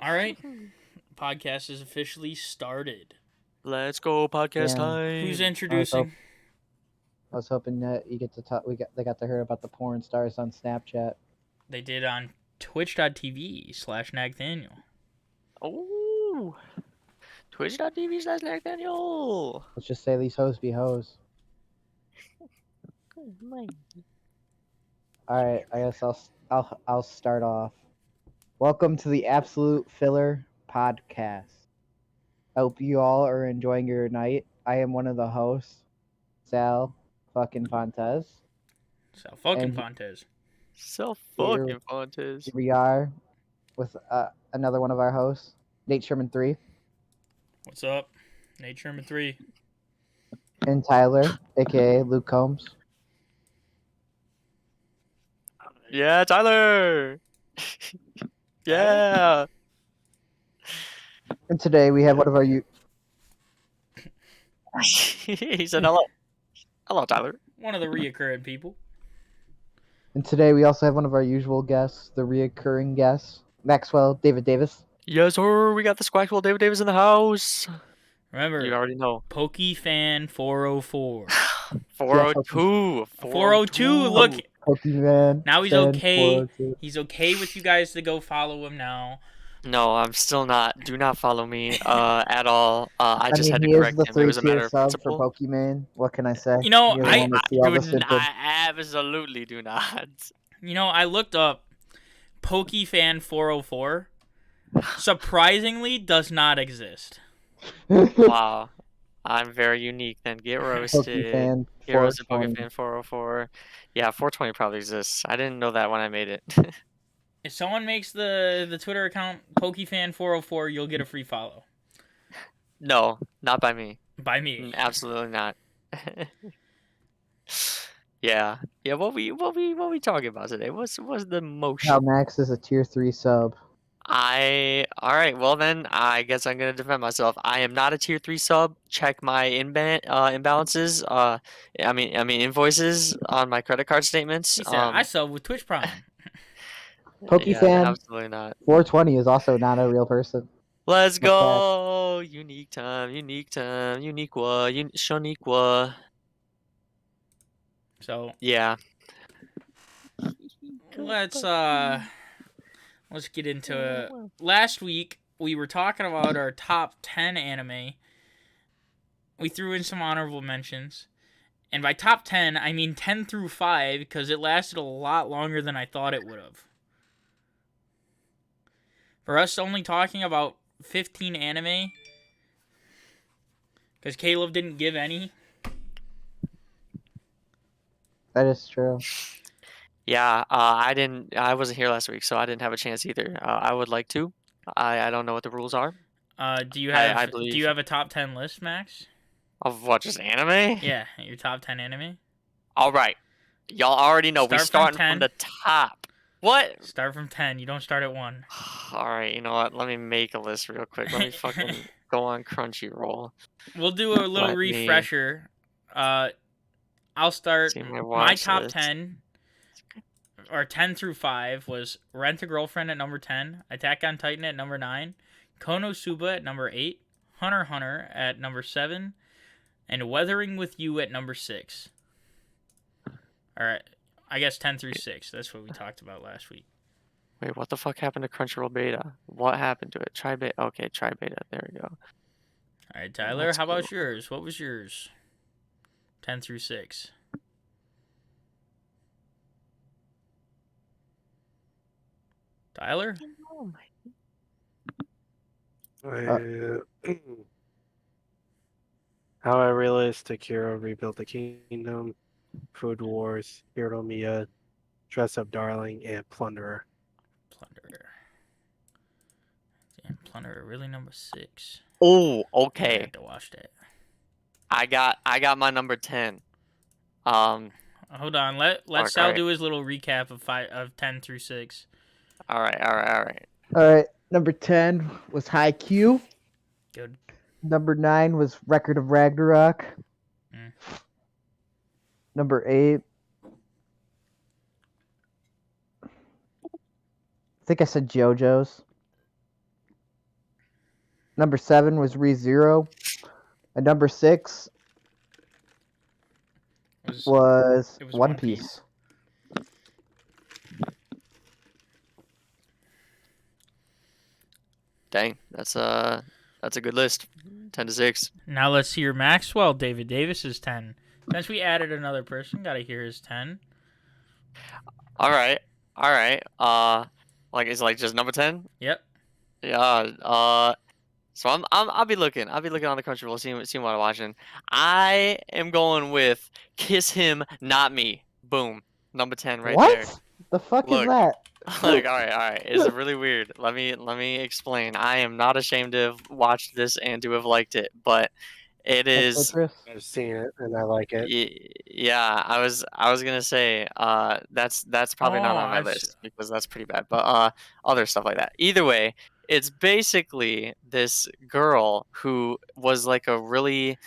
All right, podcast is officially started. Let's go podcast Damn. time. Who's introducing? I was hoping that you get to talk. They got to hear about the porn stars on Snapchat. They did on twitch.tv/Nagthaniel. Oh, twitch.tv/Aka. Let's just say these hoes be hoes. All right, I guess I'll start off. Welcome to the Absolute Filler Podcast. I hope you all are enjoying your night. I am one of the hosts, Sal fucking Fontes. So fucking And- Fontes. So Here- fucking Fontes. Here we are with another one of our hosts, Nate Sherman 3, What's up? Nate Sherman 3. and Tyler, aka Luke Combs. Yeah, Tyler. Yeah. And today we have one of our He said hello. Hello, Tyler. One of the reoccurring people. And today we also have one of our usual guests, the reoccurring guest, Maxwell David Davis. Yes, sir. We got the Squaxwell David Davis in the house. Remember, You already know. PokeFan404. 402. 402, look. Pokemon. Now he's fan okay. 402. He's okay with you guys to go follow him now. No, I'm still not. Do not follow me at all. I just mean, had to he is correct the him. It was a matter three-tier of sub principle. for Pokemon. What can I say? You know, You're the I one that see all the symptoms. I absolutely do not. You know, I looked up PokeFan404. Surprisingly, does not exist. Wow. I'm very unique then. Get roasted. Pokefan Get roasted 420. Pokefan 404. Yeah, 420 probably exists. I didn't know that when I made it. If someone makes the Twitter account PokeFan404, you'll get a free follow. No, not by me. By me. Absolutely not. Yeah. Yeah, what we talking about today? What's the motion? How Max is a tier 3 sub. Alright, well then, I guess I'm gonna defend myself. I am not a tier 3 sub. Check my imbalances. I mean invoices on my credit card statements. He said, I sub with Twitch Prime. Pokefan Yeah, absolutely not. 420 is also not a real person. Let's What's that? go! Unique time, Uniqua, Shoniqua. So Yeah. let's get into it. Last week we were talking about our top 10 anime. We threw in some honorable mentions. And by top 10, I mean 10 through 5 because it lasted a lot longer than I thought it would have. For us only talking about 15 anime, because Caleb didn't give any. That is true. Yeah, I wasn't here last week, so I didn't have a chance either. I would like to. I don't know what the rules are. Do you I have believe- a top 10 list, Max? Of what, just anime? Yeah, your top 10 anime. Alright. Y'all already know. Start We starting from from the top. What? Start from 10. You don't start at 1. Alright, you know what? Let me make a list real quick. Let me fucking go on Crunchyroll. We'll do a little Let me- refresher. I'll start. See my My watch top list. 10, or 10 through 5, was Rent a Girlfriend at number 10, Attack on Titan at number 9, Konosuba at number 8, Hunter x Hunter at number 7, and Weathering with You at number 6. Alright, I guess 10 through 6. That's what we talked about last week. Wait, what the fuck happened to Crunchyroll Beta? What happened to it? Try beta. Okay, try beta. There we go. Alright, Tyler, Let's how about go. yours? What was yours? 10 through 6. Tyler? How I Realistic Hero Rebuilt the Kingdom, Food Wars, Hero Mia, Dress Up Darling, and Plunderer. Plunderer. Damn, Plunderer, really number 6. Oh, I okay. have to watch that. I got my number 10. Hold on, let Okay. Sal do his little recap of 10 through 6. All right. Alright, number 10 was Haikyuu. Good. Number 9 was Record of Ragnarok. Mm. Number 8. I think I said JoJo's. Number 7 was ReZero. And number 6 was It was One One Piece. Piece. Dang, that's a good list. 10 to 6. Now let's hear Maxwell David Davis's 10. Since we added another person, gotta hear his 10. All right. Like it's like just number 10. Yep. Yeah. So I'll be looking. I'll be looking on the Crunchyroll, seeing what I'm watching. I am going with Kiss Him, Not Me. Boom. Number 10 right What? there. The fuck Look. is that? Look, all right. It's really weird. Let me explain. I am not ashamed to have watched this and to have liked it, but it That's is. Citrus? I've seen it and I like it. Yeah, I was gonna say that's probably not on my list because that's pretty bad. But other stuff like that. Either way, it's basically this girl who was like a really,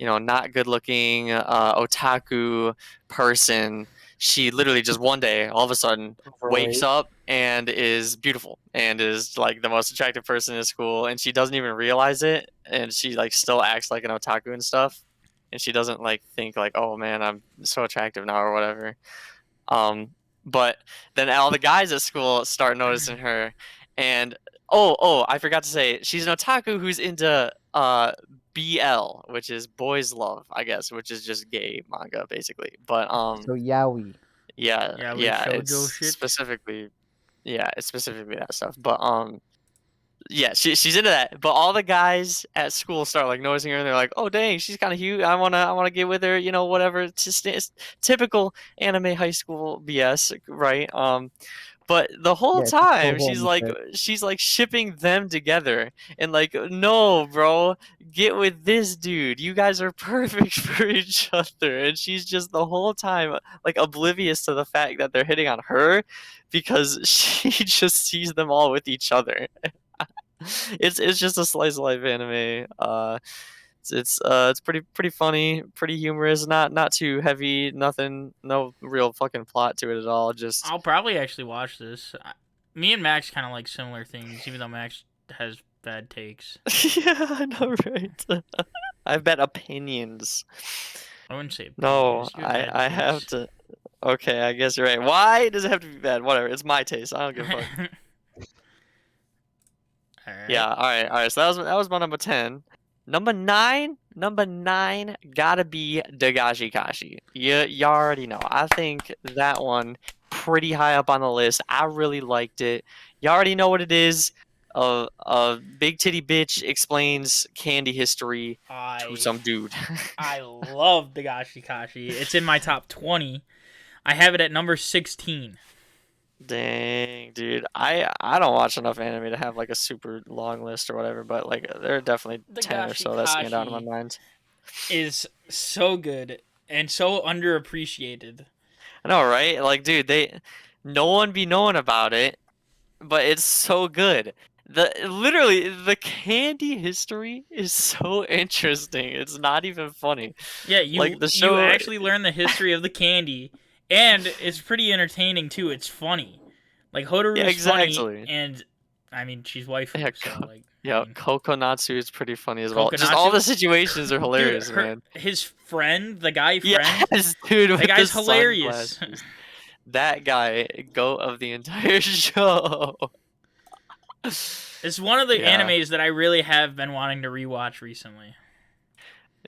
not good looking otaku person. She literally just one day, all of a sudden, wakes Overweight. up and is beautiful and is like the most attractive person in school, and she doesn't even realize it, and she like still acts like an otaku and stuff, and she doesn't like think like, oh man, I'm so attractive now or whatever. But then all the guys at school start noticing her, and I forgot to say, she's an otaku who's into BL, which is boys love, I guess, which is just gay manga basically. But So yaoi. yeah, shoujo it's shit. specifically that stuff. But yeah, she's into that. But all the guys at school start like noticing her, and they're like, "Oh dang, she's kind of cute. I wanna get with her. Whatever." It's typical anime high school BS, right? But the whole Yeah, typical time homie she's like shipping them together, and like, no, bro, get with this dude. You guys are perfect for each other. And she's just the whole time like oblivious to the fact that they're hitting on her, because she just sees them all with each other. It's just a slice of life anime. It's pretty funny, pretty humorous, not too heavy, nothing, no real fucking plot to it at all. Just I'll probably actually watch this. Me and Max kind of like similar things, even though Max has bad takes. yeah, I know, right? I've bet opinions. I wouldn't say No, opinions. You have bad I have takes. to. Okay, I guess you're right. Why does it have to be bad? Whatever, it's my taste. I don't give a fuck. All right. Yeah, all right. So that was my number 10. Number 9, gotta be Dagashi Kashi. You already know. I think that one pretty high up on the list. I really liked it. You already know what it is. A big titty bitch explains candy history to some dude. I love Dagashi Kashi. It's in my top 20. I have it at number 16. Dang, dude. I don't watch enough anime to have like a super long list or whatever, but like there are definitely 10 or so that stand out in my mind. Is so good and so underappreciated. I know, right? Like, dude, no one be knowing about it, but it's so good. Literally the candy history is so interesting. It's not even funny. Yeah, you actually learn the history of the candy, and it's pretty entertaining too. It's funny. Like Hotaru's funny, and I mean she's waifu, Yeah, so like. Yeah, I mean, Kokonatsu is pretty funny as well. Just all the situations are hilarious, dude, man. His friend, the guy friend, yes, dude, the guy's hilarious. That guy, goat of the entire show. It's one of the animes that I really have been wanting to rewatch recently.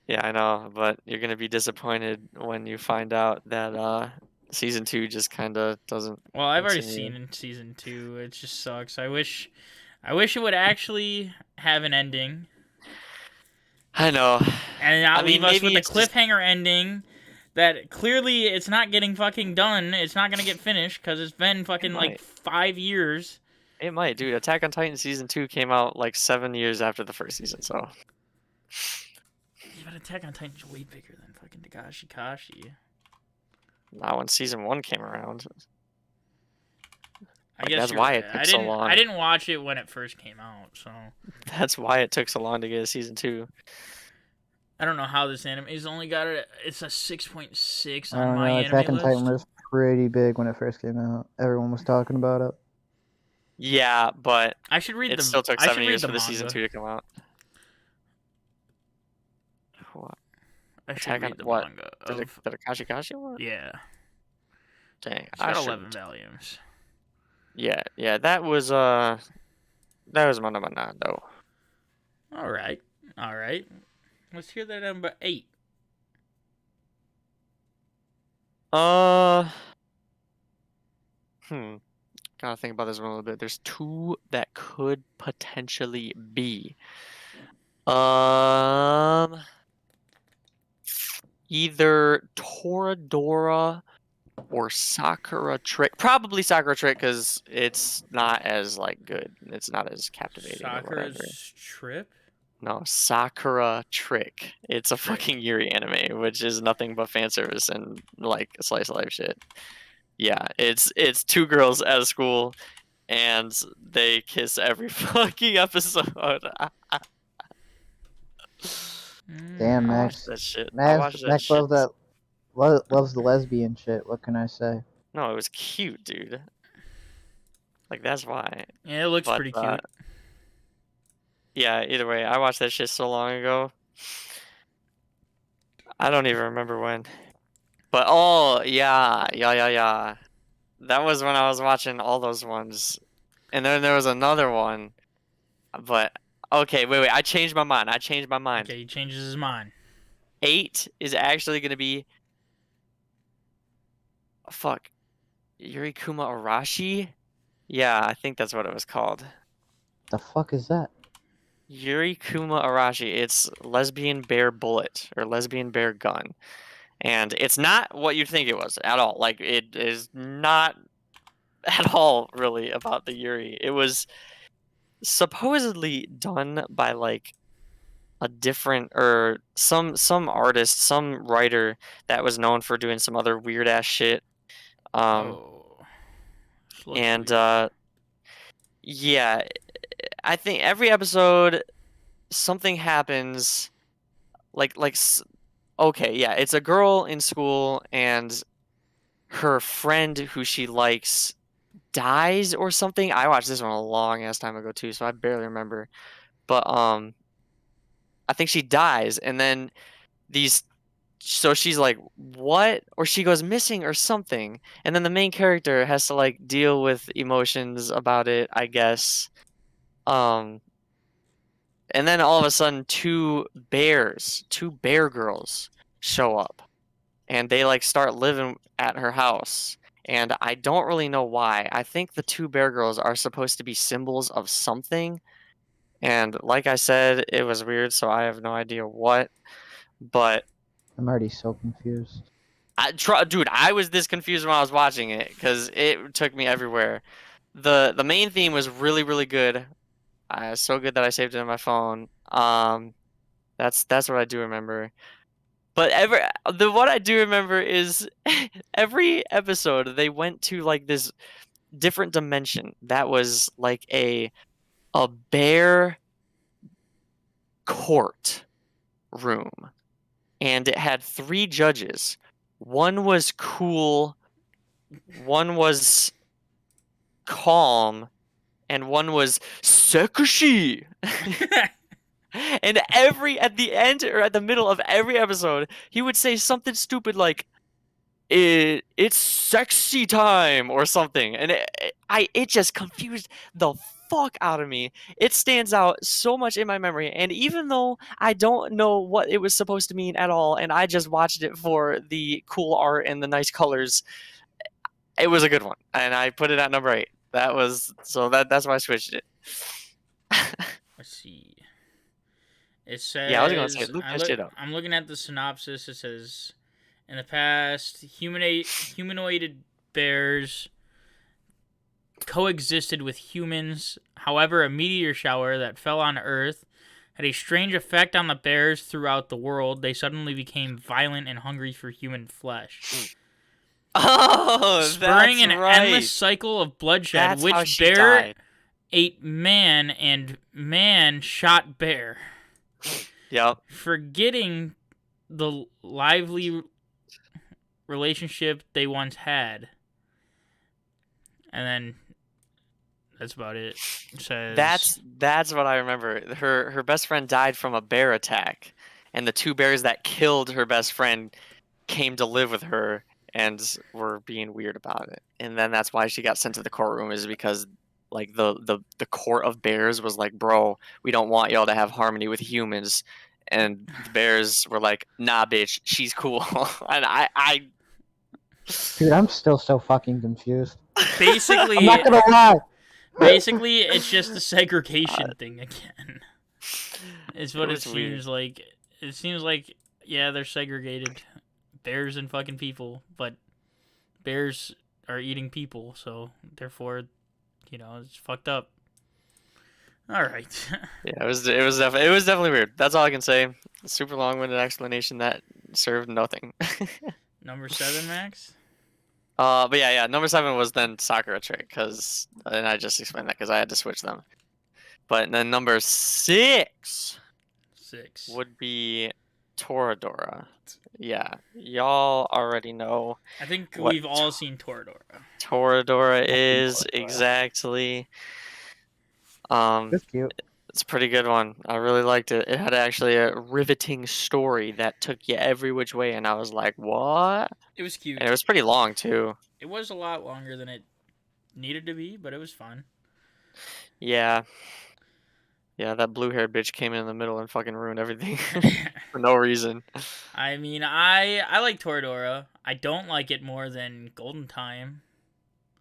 Yeah, I know, but you're gonna be disappointed when you find out that season 2 just kind of doesn't. Well, I've already seen in season 2. It just sucks. I wish it would actually have an ending. I know. And not leave us with a cliffhanger ending that clearly it's not getting fucking done. It's not gonna get finished because it's been fucking like 5 years. It might, dude. Attack on Titan season 2 came out like 7 years after the first season, so. Yeah, but Attack on Titan's way bigger than fucking Dagashi Kashi. Not when season 1 came around. I guess that's why it took so long. I didn't watch it when it first came out, so. That's why it took so long to get a season 2. I don't know how this anime is only got it. It's a 6.6 on my anime Attack on list. Titan was pretty big when it first came out. Everyone was talking about it. Yeah, but I should read it still took 7 years for the season 2 to come out. I should Attack on read the what? manga Did of. Akashikashi one? Yeah, Dang, it's I got should. 11 volumes. Yeah, that was Mono Monado. All right. Let's hear that number 8. Gotta think about this one a little bit. There's 2 that could potentially be. Either Toradora or Sakura Trick. Probably Sakura Trick because it's not as like good. It's not as captivating or whatever. Sakura's Trip. No, Sakura Trick. It's a Trick. fucking Yuri anime, which is nothing but fan service and like slice of life shit. Yeah, it's 2 girls at a school, and they kiss every fucking episode. Damn, I watched Max. that shit. I watched that Max shit. loves the lesbian shit. What can I say? No, it was cute, dude. Like that's why. Yeah, it looks But, pretty cute. Yeah, either way, I watched that shit so long ago. I don't even remember when. But oh yeah. That was when I was watching all those ones. And then there was another one. But okay, wait, I changed my mind. Okay, he changes his mind. 8 is actually gonna be fuck. Yurikuma Arashi? Yeah, I think that's what it was called. The fuck is that? Yurikuma Arashi. It's lesbian bear bullet or lesbian bear gun. And it's not what you think it was at all. Like it is not at all really about the Yuri. It was supposedly done by like a different or some artist, some writer that was known for doing some other weird ass shit. And yeah, I think every episode something happens okay, yeah, it's a girl in school and her friend who she likes dies or something. I watched this one a long ass time ago too, so I barely remember. But I think she dies and then so she's like, what? Or she goes missing or something. And then the main character has to like deal with emotions about it, I guess. And then all of a sudden 2 bear girls show up. And they like start living at her house. And I don't really know why. I think the 2 bear girls are supposed to be symbols of something. And like I said, it was weird, so I have no idea what. But I'm already so confused. dude, I was this confused when I was watching it because it took me everywhere. The main theme was really, really good. So good that I saved it on my phone. That's what I do remember. But what I do remember is every episode they went to like this different dimension that was like a bear court room, and it had 3 judges. One was cool, one was calm, and one was sexy. And at the end or at the middle of every episode, he would say something stupid like it's sexy time or something, and it just confused the fuck out of me. It stands out so much in my memory, and even though I don't know what it was supposed to mean at all, and I just watched it for the cool art and the nice colors, it was a good one, and I put it at number 8. That's why I switched it. Let's see. It says, Yeah, I was gonna say look that shit up. I'm looking at the synopsis. It says, in the past, humanoid bears coexisted with humans. However, a meteor shower that fell on Earth had a strange effect on the bears throughout the world. They suddenly became violent and hungry for human flesh. Oh, spurring that's an right. endless cycle of bloodshed, That's how which she bear died. ate man and man shot bear. Yep. Forgetting the lively relationship they once had. And then that's about it. It says, That's what I remember. Her best friend died from a bear attack, and the 2 bears that killed her best friend came to live with her and were being weird about it. And then that's why she got sent to the courtroom, is because like the court of bears was like, bro, we don't want y'all to have harmony with humans. And the bears were like, nah, bitch, she's cool. And I Dude, I'm still so fucking confused. Basically, I'm not gonna lie. basically, it's just the segregation thing again. It's what it was weird. seems like. It seems like, yeah, they're segregated, bears and fucking people, but bears are eating people, so therefore, it's fucked up. All right. Yeah, it was definitely weird. That's all I can say. Super long-winded explanation that served nothing. Number 7, Max. But yeah, number 7 was then Sakura trick, and I just explained that because I had to switch them. But then number 6 would be Toradora. Yeah, y'all already know I think what we've all seen Toradora. Toradora is Toradora. exactly. That's cute. It's a pretty good one. I really liked it. It had actually a riveting story that took you every which way, and I was like, what? It was cute. And it was pretty long too. It was a lot longer than it needed to be, but it was fun. Yeah. Yeah, that blue-haired bitch came in the middle and fucking ruined everything for no reason. I mean, I like Toradora. I don't like it more than Golden Time.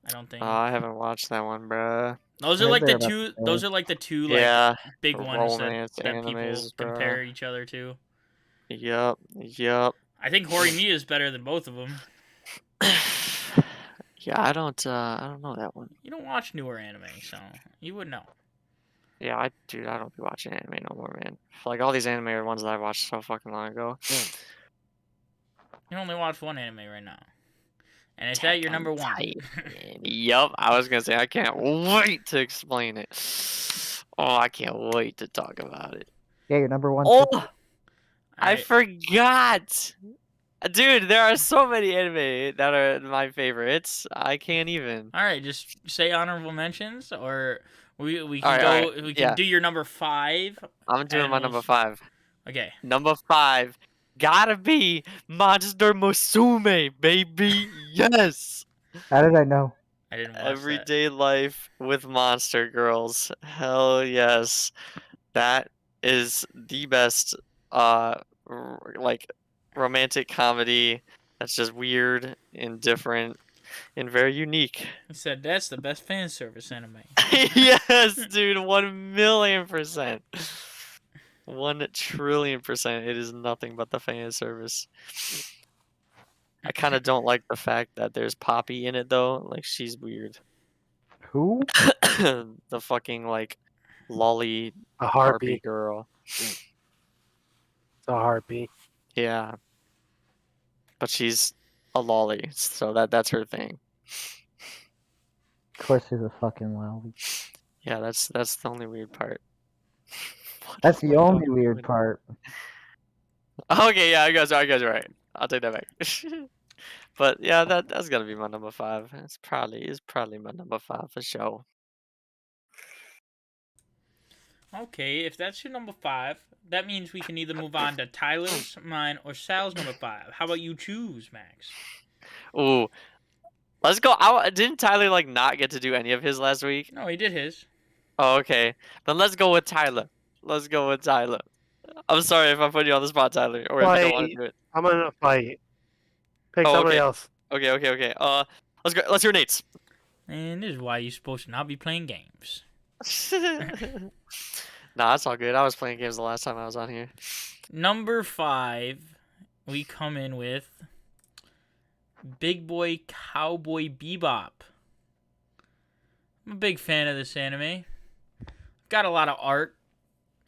I don't think. I haven't watched that one, bruh. Those I are heard like the they're about two. the Those same. are like the two Yeah, big ones romance that people animes, compare bruh. each other to. Yup. I think Horimiya is better than both of them. Yeah, I don't know that one. You don't watch newer anime, so you would know. Yeah, I don't be watching anime no more, man. Like all these anime are ones that I watched so fucking long ago. You only watch one anime right now, and it's at your number 1. Yup, I was gonna say I can't wait to explain it. Oh, I can't wait to talk about it. Yeah, your number 1. Oh, I Alright, forgot. Dude, there are so many anime that are my favorites. I can't even. all right. Just say honorable mentions, or we can All right, go. all right, We can yeah. do your number 5. I'm doing and my we'll number s- 5. Okay. Number 5 gotta be Monster Musume, baby. Yes. How did I know? I didn't watch that. Everyday life with monster girls. Hell yes. That is the best like romantic comedy that's just weird and different and very unique. He said that's the best fan service anime. Yes, dude, 1,000,000%. 1,000,000,000,000%. It is nothing but the fan service. I kind of don't like the fact that there's Poppy in it though. Like she's weird. Who? The fucking like lolly A Harpy harpy. girl. It's a harpy. Yeah. But she's a lolly, so that's her thing. Of course, he's a fucking lolly. Yeah, that's the only weird part. That's the What only am I weird doing? part. Okay, yeah, you guys are right. I'll take that back. But yeah, that's gotta be my number 5. It's probably my number 5 for sure. Okay, if that's your number 5, that means we can either move on to Tyler's, mine, or Sal's number 5. How about you choose, Max? Ooh, let's go. Didn't Tyler like not get to do any of his last week? No, he did his. Oh, okay. Then let's go with Tyler. Let's go with Tyler. I'm sorry if I put you on the spot, Tyler, or if you don't want to Fight. do it. I'm gonna fight. Pick Oh, somebody okay. else. Okay. Let's go. Let's hear Nate's. And this is why you're supposed to not be playing games. Nah, that's all good. I was playing games the last time I was on here. Number 5, we come in with Big Boy Cowboy Bebop. I'm a big fan of this anime. Got a lot of art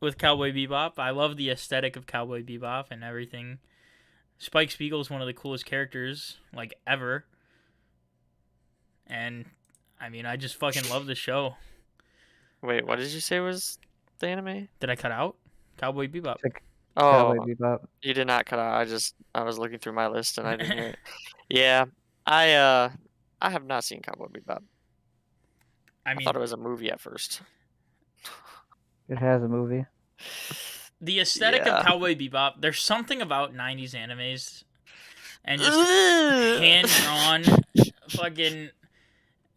with Cowboy Bebop. I love the aesthetic of Cowboy Bebop and everything. Spike Spiegel is one of the coolest characters, like, ever. And, I mean, I just fucking love the show. Wait, what did you say was the anime? Did I cut out? Cowboy Bebop. Oh, Cowboy Bebop. you did not cut out. I was looking through my list and I didn't hear it. Yeah, I have not seen Cowboy Bebop. I I mean, thought it was a movie at first. It has a movie. the aesthetic Yeah. of Cowboy Bebop. There's something about 90s animes and just Ugh. hand drawn, fucking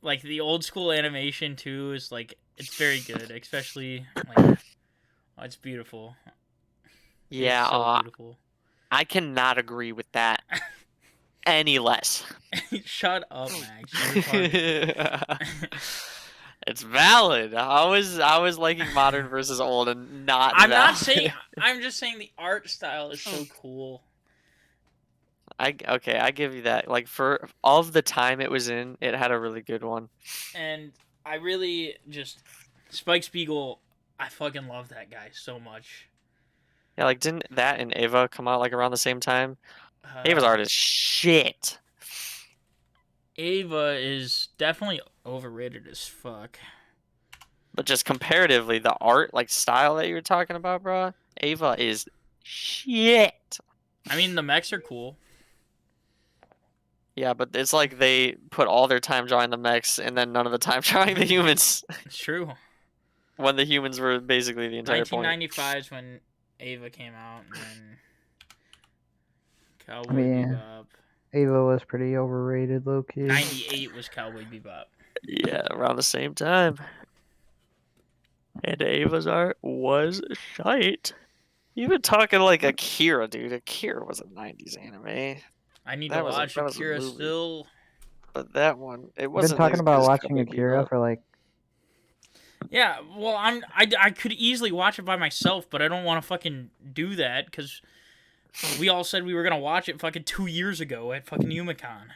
like the old school animation too is like it's very good, especially like oh, it's beautiful. Yeah, It's so beautiful. I cannot agree with that any less. Shut up, Max. You're funny. It's valid. I was liking modern versus old and not I'm not valid. saying. I'm just saying the art style is so cool. Okay, I give you that. Like for all of the time it was in, it had a really good one. And I really just Spike Spiegel. I fucking love that guy so much. Yeah, like didn't that and Ava come out like around the same time? Ava's Uh, art is shit. Ava is definitely overrated as fuck. But just comparatively, the art like style that you were talking about, bro, Ava is shit. I mean, the mechs are cool. Yeah, but it's like they put all their time drawing the mechs and then none of the time drawing the humans. It's true. When the humans were basically the entire point. 1995 is when Ava came out, and then Cowboy Yeah. Bebop. Ava was pretty overrated, low key. 98 was Cowboy Bebop. Yeah, around the same time. And Ava's art was shite. Even talking like Akira, dude. Akira was a 90s anime. I need That to was a- watch that was a Akira movie. still. But that one, it I've been wasn't talking as about good as watching Cowboy Akira Bebop. for like. Yeah, well, I could easily watch it by myself, but I don't want to fucking do that because we all said we were gonna watch it fucking 2 years ago at fucking Yumicon,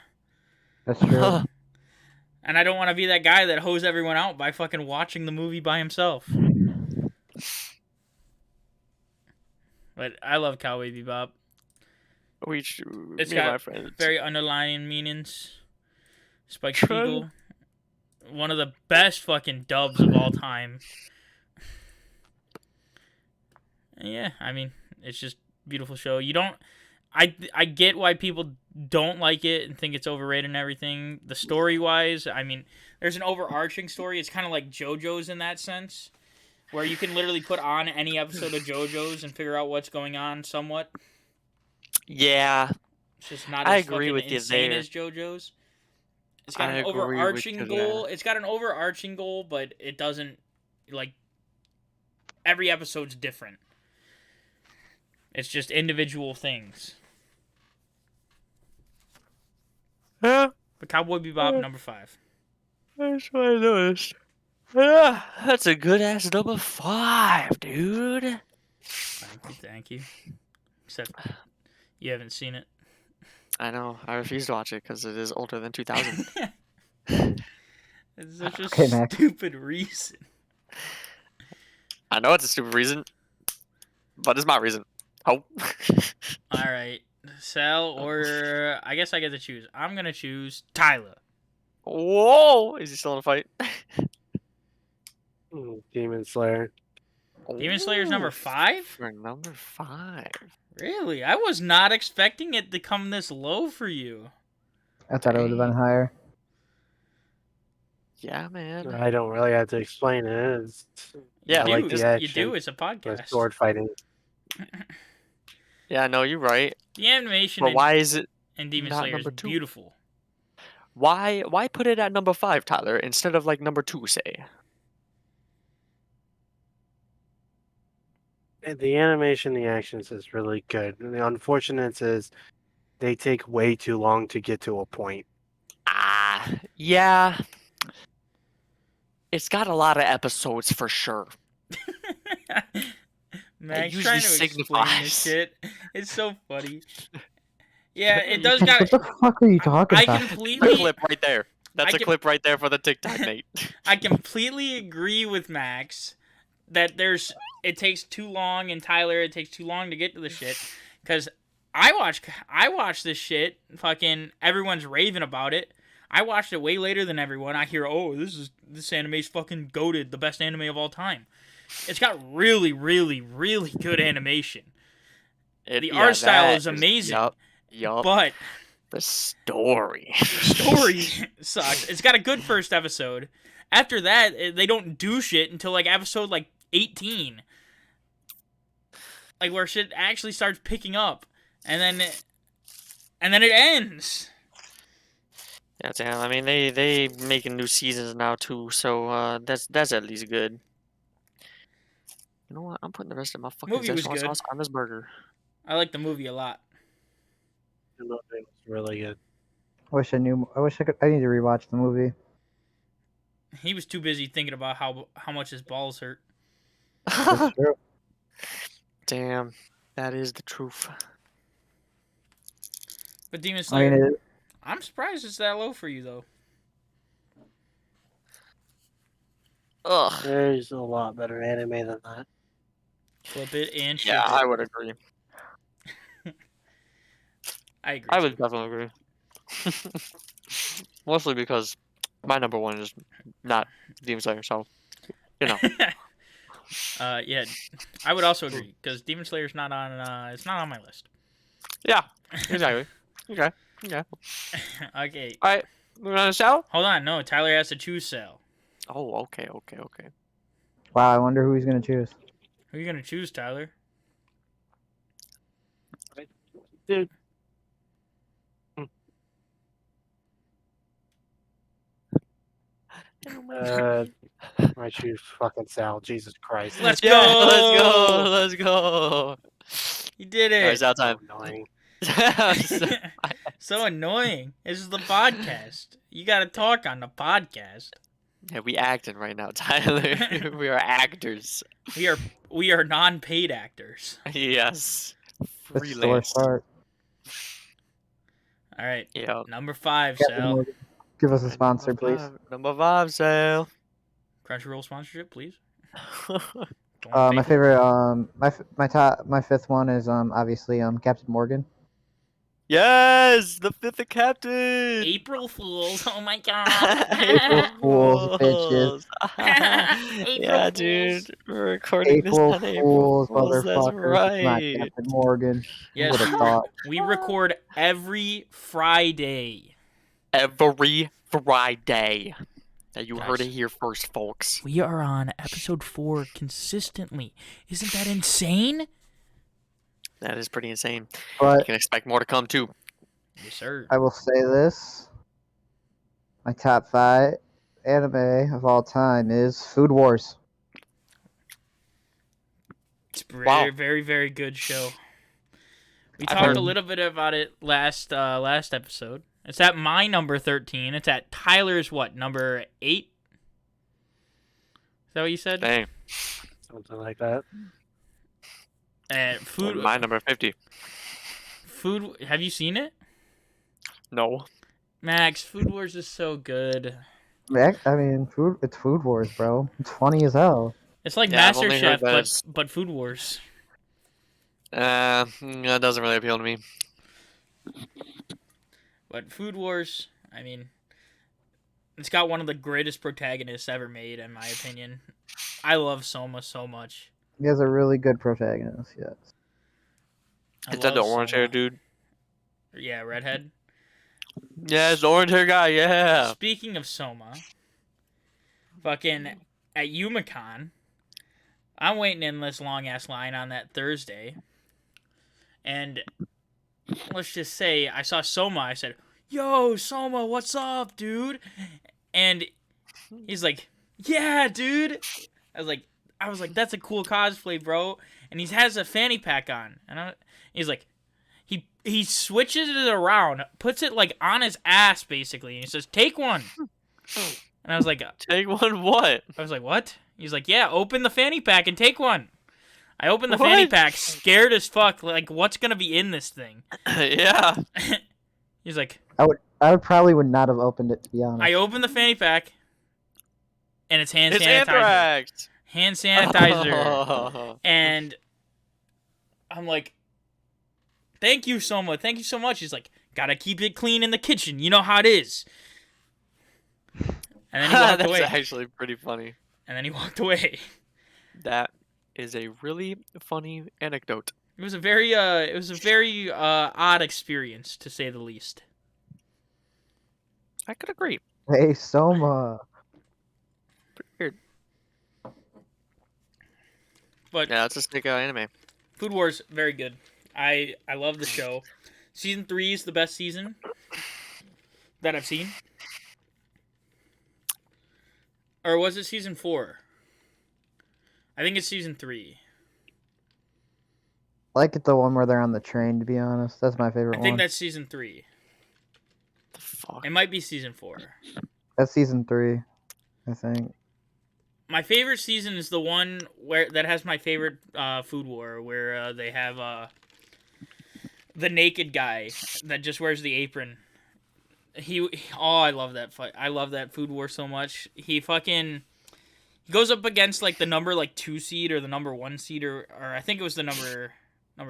That's true. and I don't want to be that guy that hoes everyone out by fucking watching the movie by himself. But I love Cowboy Bebop. It's It's me and my got friends. very underlying meanings. Spike True. Spiegel, one of the best fucking dubs of all time. Yeah, I mean, it's just a beautiful show. You don't, I get why people don't like it and think it's overrated and everything. The story wise, I mean, there's an overarching story. It's kind of like JoJo's in that sense, where you can literally put on any episode of JoJo's and figure out what's going on somewhat. Yeah, It's just not I as agree fucking with you insane there. as JoJo's. It's got I an agree with overarching you goal. there. It's got an overarching goal, but it doesn't like every episode's different. It's just individual things. Yeah, But Cowboy Bebop number 5. that's what I noticed. Yeah, that's a good ass number 5, dude. Thank you. Except you haven't seen it. I know. I refuse to watch it because it is older than 2000. It's such a Okay, Max. stupid reason. I know it's a stupid reason, but it's my reason. Oh. All right, Sal, or I guess I get to choose. I'm gonna choose Tyler. Whoa! Is he still in a fight? Demon Slayer. Demon Slayer's number Ooh, 5? For number 5. Really? I was not expecting it to come this low for you. I thought it would have been higher. Yeah, man. I don't really have to explain it. It's, Yeah, I you like do. the You action. do. It's a The podcast. sword fighting. Yeah, no, you're right. The animation But why is it in Demon not Slayer is number 2? beautiful. Why put it at number 5, Tyler, instead of like number 2, say? The animation, the actions is really good. And the unfortunate is they take way too long to get to a point. Yeah. It's got a lot of episodes for sure. Max usually trying to explain signifies. this shit. It's so funny. Yeah, it does got. What the fuck are you talking I about? The completely, clip right there. That's I a can- clip right there for the TikTok, Nate. I completely agree with Max that it takes too long, and Tyler, it takes too long to get to the shit. Because I watch this shit. Fucking everyone's raving about it. I watched it way later than everyone. I hear, oh, this anime's fucking goated, the best anime of all time. It's got really, really, really good animation. The art style is amazing. Yup. But The story. the story sucks. It's got a good first episode. After that, they don't do shit until like episode like 18. like where shit actually starts picking up, and then it ends. Yeah, damn. I mean, they making new seasons now too, so that's at least good. You know what? I'm putting the rest of my fucking Movie was Szechuan good. sauce on this burger. I like the movie a lot. The movie was really good. I wish I could. I need to rewatch the movie. He was too busy thinking about how much his balls hurt. That's true. Damn, that is the truth. But Demon I Slayer, mean, I'm surprised it's that low for you though. Ugh. There's a lot better anime than that. Flip it and ship Yeah, it. I would agree. I agree. I would too. definitely agree. Mostly because my number one is not Demon Slayer, so you know. Yeah, I would also agree because Demon Slayer's not on. It's not on my list. Yeah, exactly. Okay. Okay. All right, moving on to Sal. Hold on. No, Tyler has to choose Sal. Oh, okay. wow. I wonder who he's gonna choose. Who are you gonna choose, Tyler? Dude. I choose fucking Sal. Jesus Christ. Let's Yeah, go! let's go. You did All right, it. Sal time. So annoying. So annoying. This is the podcast. You gotta talk on the podcast. Yeah, we acting right now, Tyler. We are actors. We are non-paid actors. Yes. That's the worst Freelance. part. All right. Yeah. Number 5, Captain Sal. Morgan, give us a sponsor, please. Number 5, Sal. Crunchyroll sponsorship, please. Don't wanna My pay for it. favorite, my fifth one is obviously Captain Morgan. Yes, the fifth captain. April Fools. Oh my god. April Fools, bitches. Yeah, dude. We're recording April this on April Fools, Fools. That's motherfuckers. It's not right. Captain Morgan. Yes, Would've thought. we record every Friday. Every Friday. Now you heard Guys. it here first, folks. We are on episode 4 consistently. Isn't that insane? That is pretty insane. You But can expect more to come too. Yes, sir. I will say this: my top 5 anime of all time is Food Wars. It's very, Wow. very, very good show. We I've talked heard- a little bit about it last episode. It's at my number 13. It's at Tyler's number 8? Is that what you said? Dang. Something like that. And food. My number 50. Food. Have you seen it, No. Max? Food Wars is so good. I mean, it's Food Wars, bro. It's funny as hell. It's like Yeah, I've only MasterChef, heard that it's- but Food Wars. That doesn't really appeal to me. But Food Wars, I mean, it's got one of the greatest protagonists ever made, in my opinion. I love Soma so much. He has a really good protagonist, yes. I Is that the love orange hair Soma. dude? Yeah, redhead. Yeah, it's the orange hair guy, yeah. Speaking of Soma, fucking at Yumicon, I'm waiting in this long ass line on that Thursday, and let's just say I saw Soma. I said, "Yo, Soma, what's up, dude?" And he's like, "Yeah, dude." I was like, "That's a cool cosplay, bro." And he has a fanny pack on, and he's like, he switches it around, puts it like on his ass basically, and he says, "Take one." And I was like, Take one what? "What?" He's like, "Yeah, open the fanny pack and take one." I opened the fanny What? pack, scared as fuck, like what's gonna be in this thing? Yeah. He's like, I would probably not have opened it, to be honest. I opened the fanny pack, and it's hand It's sanitizer. anthrax. Hand sanitizer. And I'm like, "Thank you, Soma. Thank you so much." He's like, "Gotta keep it clean in the kitchen. You know how it is." And then he walked That's away. actually pretty funny. And then he walked away. That is a really funny anecdote. It was a very odd experience, to say the least. I could agree. Hey, Soma. Pretty weird. But Yeah, it's a sick anime. Food Wars, very good. I love the show. Season 3 is the best season that I've seen. Or was it season 4? I think it's season 3. I like it the one where they're on the train. To be honest, that's my favorite I think one. that's season 3. The fuck? It might be season 4. That's season 3, I think. My favorite season is the one where that has my favorite food war, where they have the naked guy that just wears the apron. I love that fight. I love that food war so much. He goes up against like the number 2 seed or the number 1 seed or I think it was the number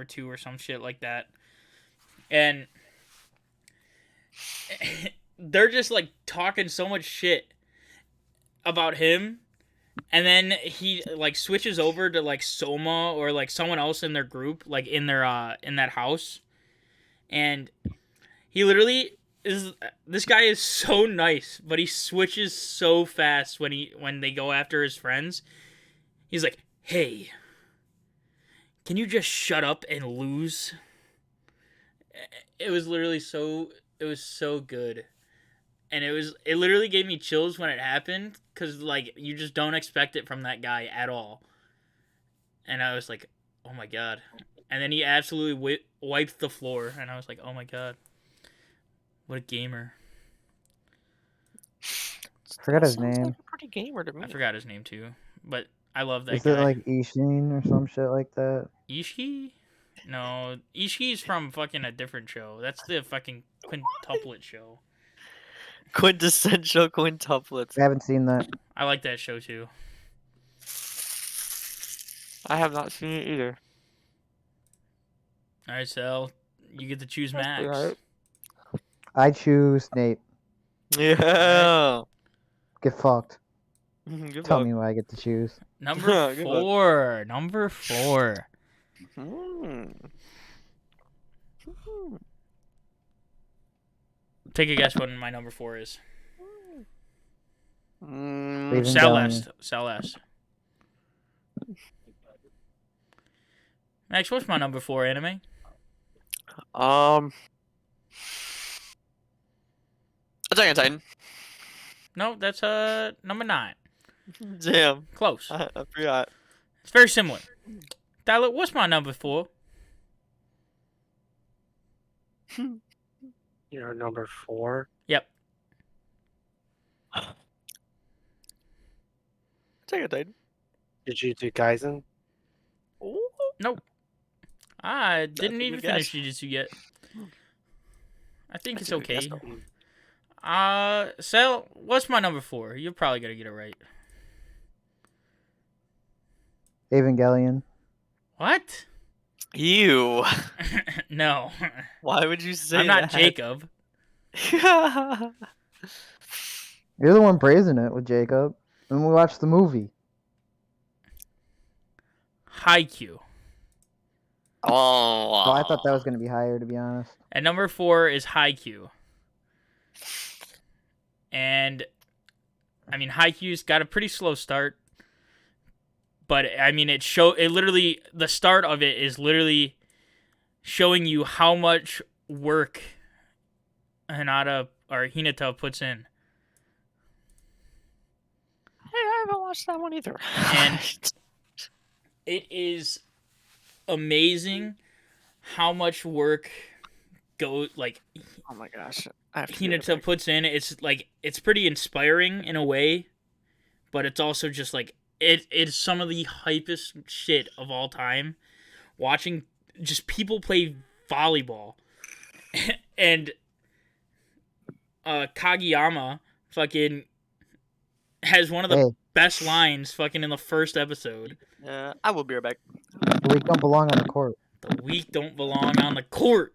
2 or some shit like that. And they're just like talking so much shit about him. And then he like switches over to like Soma or like someone else in their group, like in their in that house. And he literally this guy is so nice, but he switches so fast when they go after his friends. He's like, "Hey, can you just shut up and lose?" It was literally it was so good. And it literally gave me chills when it happened cuz like you just don't expect it from that guy at all. And I was like, "Oh my god." And then he absolutely wiped the floor and I was like, "Oh my god. What a gamer." Forgot his Sounds name. like a pretty gamer to me. I forgot his name too, but I love that Is guy. it like Ishin or some shit like that? Ishii? No, Ishii's from fucking a different show. That's the fucking quintuplet show. Quintessential quintuplets. I haven't seen that. I like that show too. I have not seen it either. All right, Sal, you get to choose That's Max. pretty hype. I choose Snape. Yeah. Get fucked. Good Tell luck. me what I get to choose. Number Good luck. 4. Number 4. Hmm. Take a guess what my number 4 is. Raven Celeste. Celeste. Max, what's my number 4 anime? Attack on Titan. No, that's number 9. Damn. Close. I forgot. It's very similar. Tyler, what's my number 4? You're number 4. Yep. Attack on Titan. Jujutsu Kaisen. Ooh. Nope. I That's didn't a even good finish guess. Jujutsu yet. I think That's it's a good guess, okay. though. Sel, what's my number 4? You're probably gonna get it right. Evangelion. What? Ew. No. Why would you say I'm not that? Jacob. You're the one praising it with Jacob. And we watched the movie. Haikyuu. Oh. Oh, I thought that was going to be higher, to be honest. And number 4 is Haikyuu. And I mean, Haikyuu's got a pretty slow start, but I mean, it literally, the start of it is literally showing you how much work Hinata puts in. Hey, I haven't watched that one either. And it is amazing how much work oh my gosh. I have to give it Hinata back. puts in. It's pretty inspiring in a way, but it's also just like it's some of the hypest shit of all time. Watching just people play volleyball and Kageyama fucking has one of the Hey, best lines fucking in the first episode. I will be right back. the weak don't belong on the court. The weak don't belong on the court.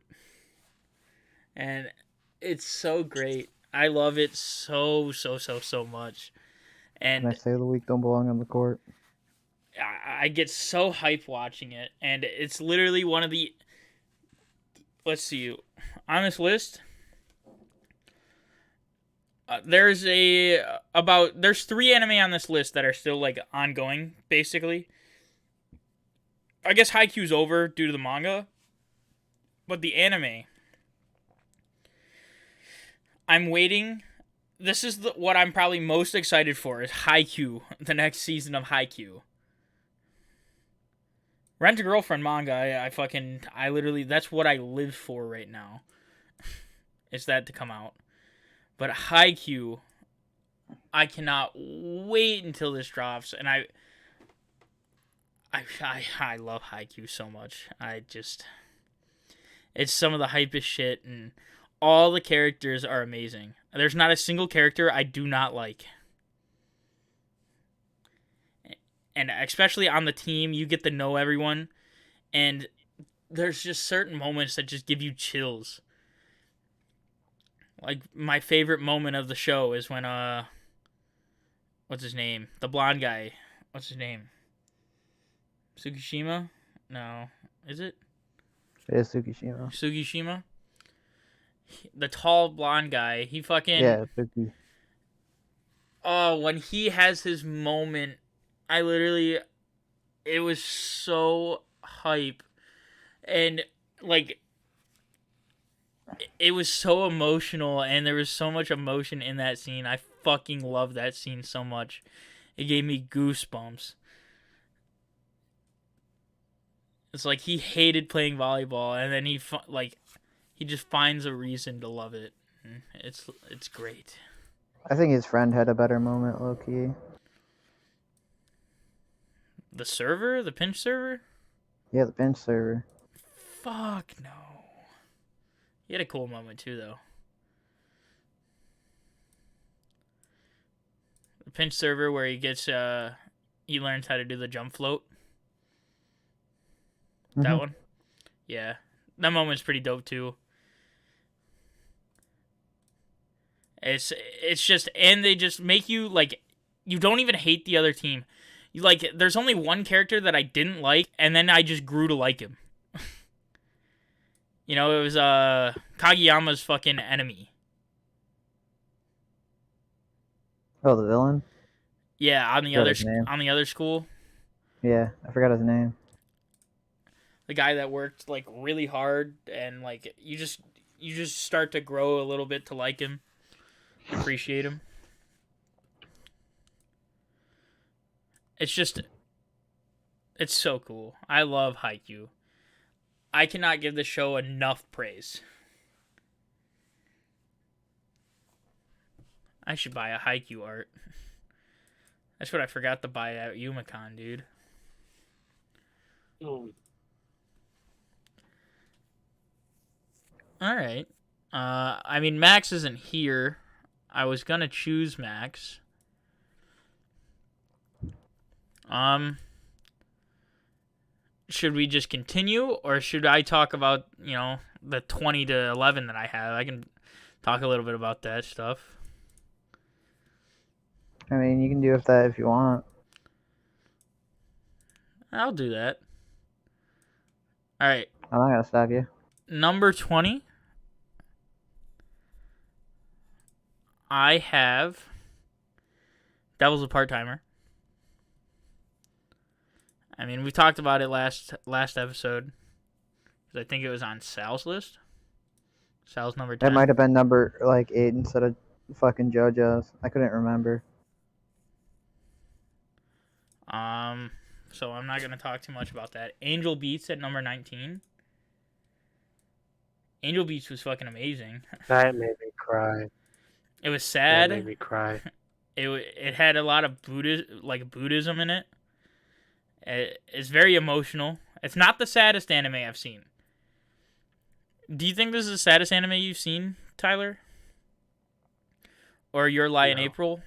And it's so great. I love it so much. And I And say the weak don't belong on the court. I get so hyped watching it. And it's literally one of the... Let's see. On this list, there's 3 anime on this list that are still like ongoing, basically. I guess Haikyuu's over due to the manga, but the anime, I'm waiting. This is what I'm probably most excited for is Haikyuu, the next season of Haikyuu. Rent a Girlfriend manga, I literally, that's what I live for right now. Is that to come out. But Haikyuu, I cannot wait until this drops, and I love Haikyuu so much. It's some of the hypest shit, and all the characters are amazing. There's not a single character I do not like. And especially on the team, you get to know everyone, and there's just certain moments that just give you chills. Like, my favorite moment of the show is when, what's his name? The blonde guy. What's his name? Tsukishima? No. Is it? It is Tsukishima. Tsukishima? The tall blonde guy. He fucking... Yeah, Tsuki. Oh, when he has his moment, I literally... It was so hype. And, like... It was so emotional, and there was so much emotion in that scene. I fucking love that scene so much. It gave me goosebumps. It's like he hated playing volleyball, and then he just finds a reason to love it. It's great. I think his friend had a better moment, low key. The server, the pinch server. Yeah, the bench server. Fuck no. He had a cool moment too, though. The pinch server where he learns how to do the jump float. That one? Yeah. That moment's pretty dope too. It's just, and they just make you, like, you don't even hate the other team. You, like, there's only one character that I didn't like, and then I just grew to like him. You know, it was Kageyama's fucking enemy. Oh, the villain? Yeah, on the other school. Yeah, I forgot his name. The guy that worked, like, really hard, and, like, you just start to grow a little bit to like him, appreciate him. It's so cool. I love Haikyuu. I cannot give the show enough praise. I should buy a Haikyuu art. That's what I forgot to buy at Yumacon, dude. Alright. I mean, Max isn't here. I was gonna choose Max. Should we just continue, or should I talk about, the 20 to 11 that I have? I can talk a little bit about that stuff. I mean, you can do that if you want. I'll do that. Alright. I'm not gonna stop you. Number 20. I have Devil's a Part-Timer. I mean, we talked about it last episode. I think it was on Sal's list. Sal's number 10. That might have been number, 8 instead of fucking Jojo's. I couldn't remember. So I'm not going to talk too much about that. Angel Beats at number 19. Angel Beats was fucking amazing. That made me cry. It was sad. That made me cry. It had a lot of Buddhism in it. It's very emotional. It's not the saddest anime I've seen. Do you think this is the saddest anime you've seen, Tyler? Or Your Lie in April?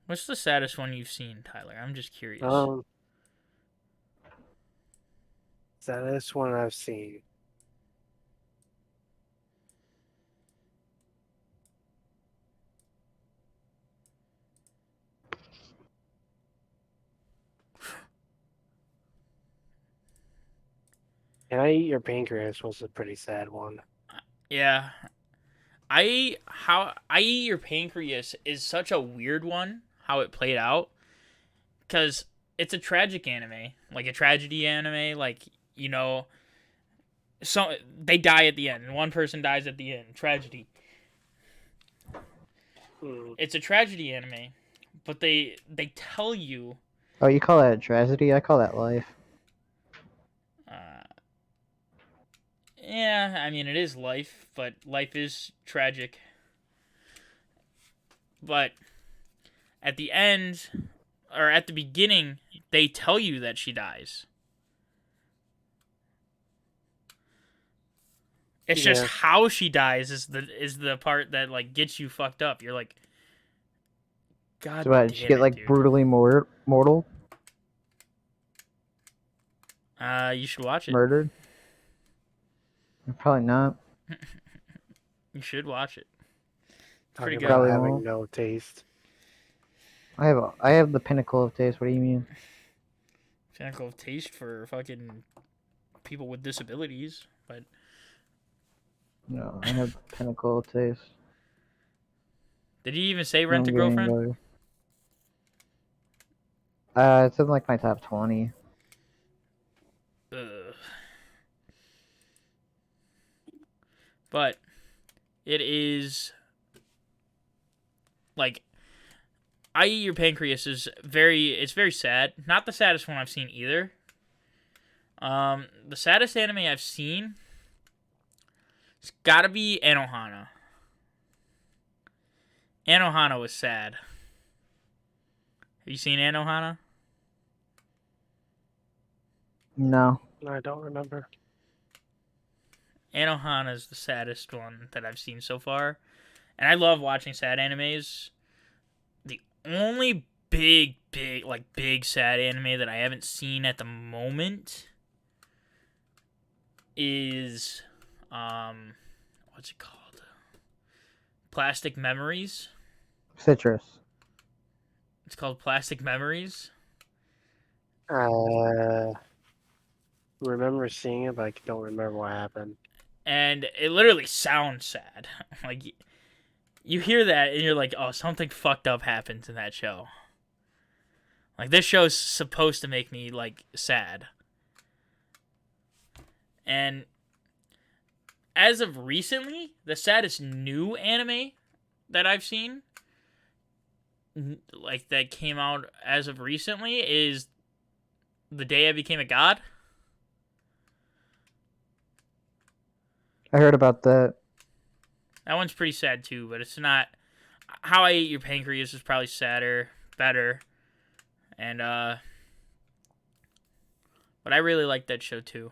What's the saddest one you've seen, Tyler? I'm just curious. Saddest one I've seen. And I Eat Your Pancreas was a pretty sad one. Yeah. I Eat Your Pancreas is such a weird one, how it played out. because it's a tragic anime, like a tragedy anime, like, you know, so they die at the end, and one person dies at the end. Tragedy. It's a tragedy anime, but they tell you. Oh, you call that a tragedy? I call that life. Yeah, I mean it is life, but life is tragic. But at the end, or at the beginning, they tell you that she dies. It's just Yeah. how she dies is the part that like gets you fucked up. You're like, God So what, did damn she get it, like dude. brutally mortal? You should watch it. Murdered? Probably not. You should watch it. It's Talking pretty about good. Probably having won't. no taste. I have the pinnacle of taste. What do you mean? Pinnacle of taste for fucking people with disabilities, but No, I have the pinnacle of taste. did he even say You Rent don't a get any Girlfriend? better. It's in like my top 20. Ugh. But it is like I Eat Your Pancreas is very sad. Not the saddest one I've seen either. The saddest anime I've seen, it's gotta be Anohana. Anohana was sad. Have you seen Anohana? No. I don't remember. Anohana is the saddest one that I've seen so far. And I love watching sad animes. The only big sad anime that I haven't seen at the moment is what's it called? Plastic Memories. Citrus. It's called Plastic Memories. Remember seeing it, but I don't remember what happened. And it literally sounds sad. Like you hear that and you're like, "Oh, something fucked up happens in that show." Like this show's supposed to make me like sad. And as of recently, the saddest new anime that I've seen, like that came out as of recently, is The Day I Became a God. I heard about that. That one's pretty sad too, but it's not. How I Ate Your Pancreas is probably sadder, better, and but I really like that show too.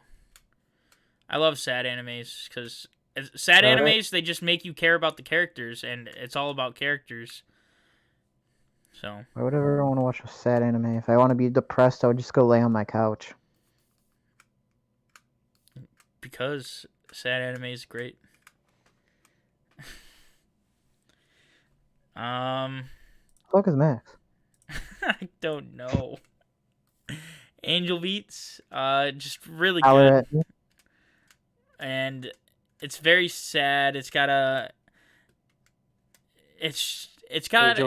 I love sad animes because sad animes they just make you care about the characters, and it's all about characters. So Why would I ever want to watch a sad anime? If I want to be depressed, I would just go lay on my couch. because sad anime is great. Fuck is Max? I don't know. Angel Beats, just really Holler good, at me. and it's very sad. It's got Angel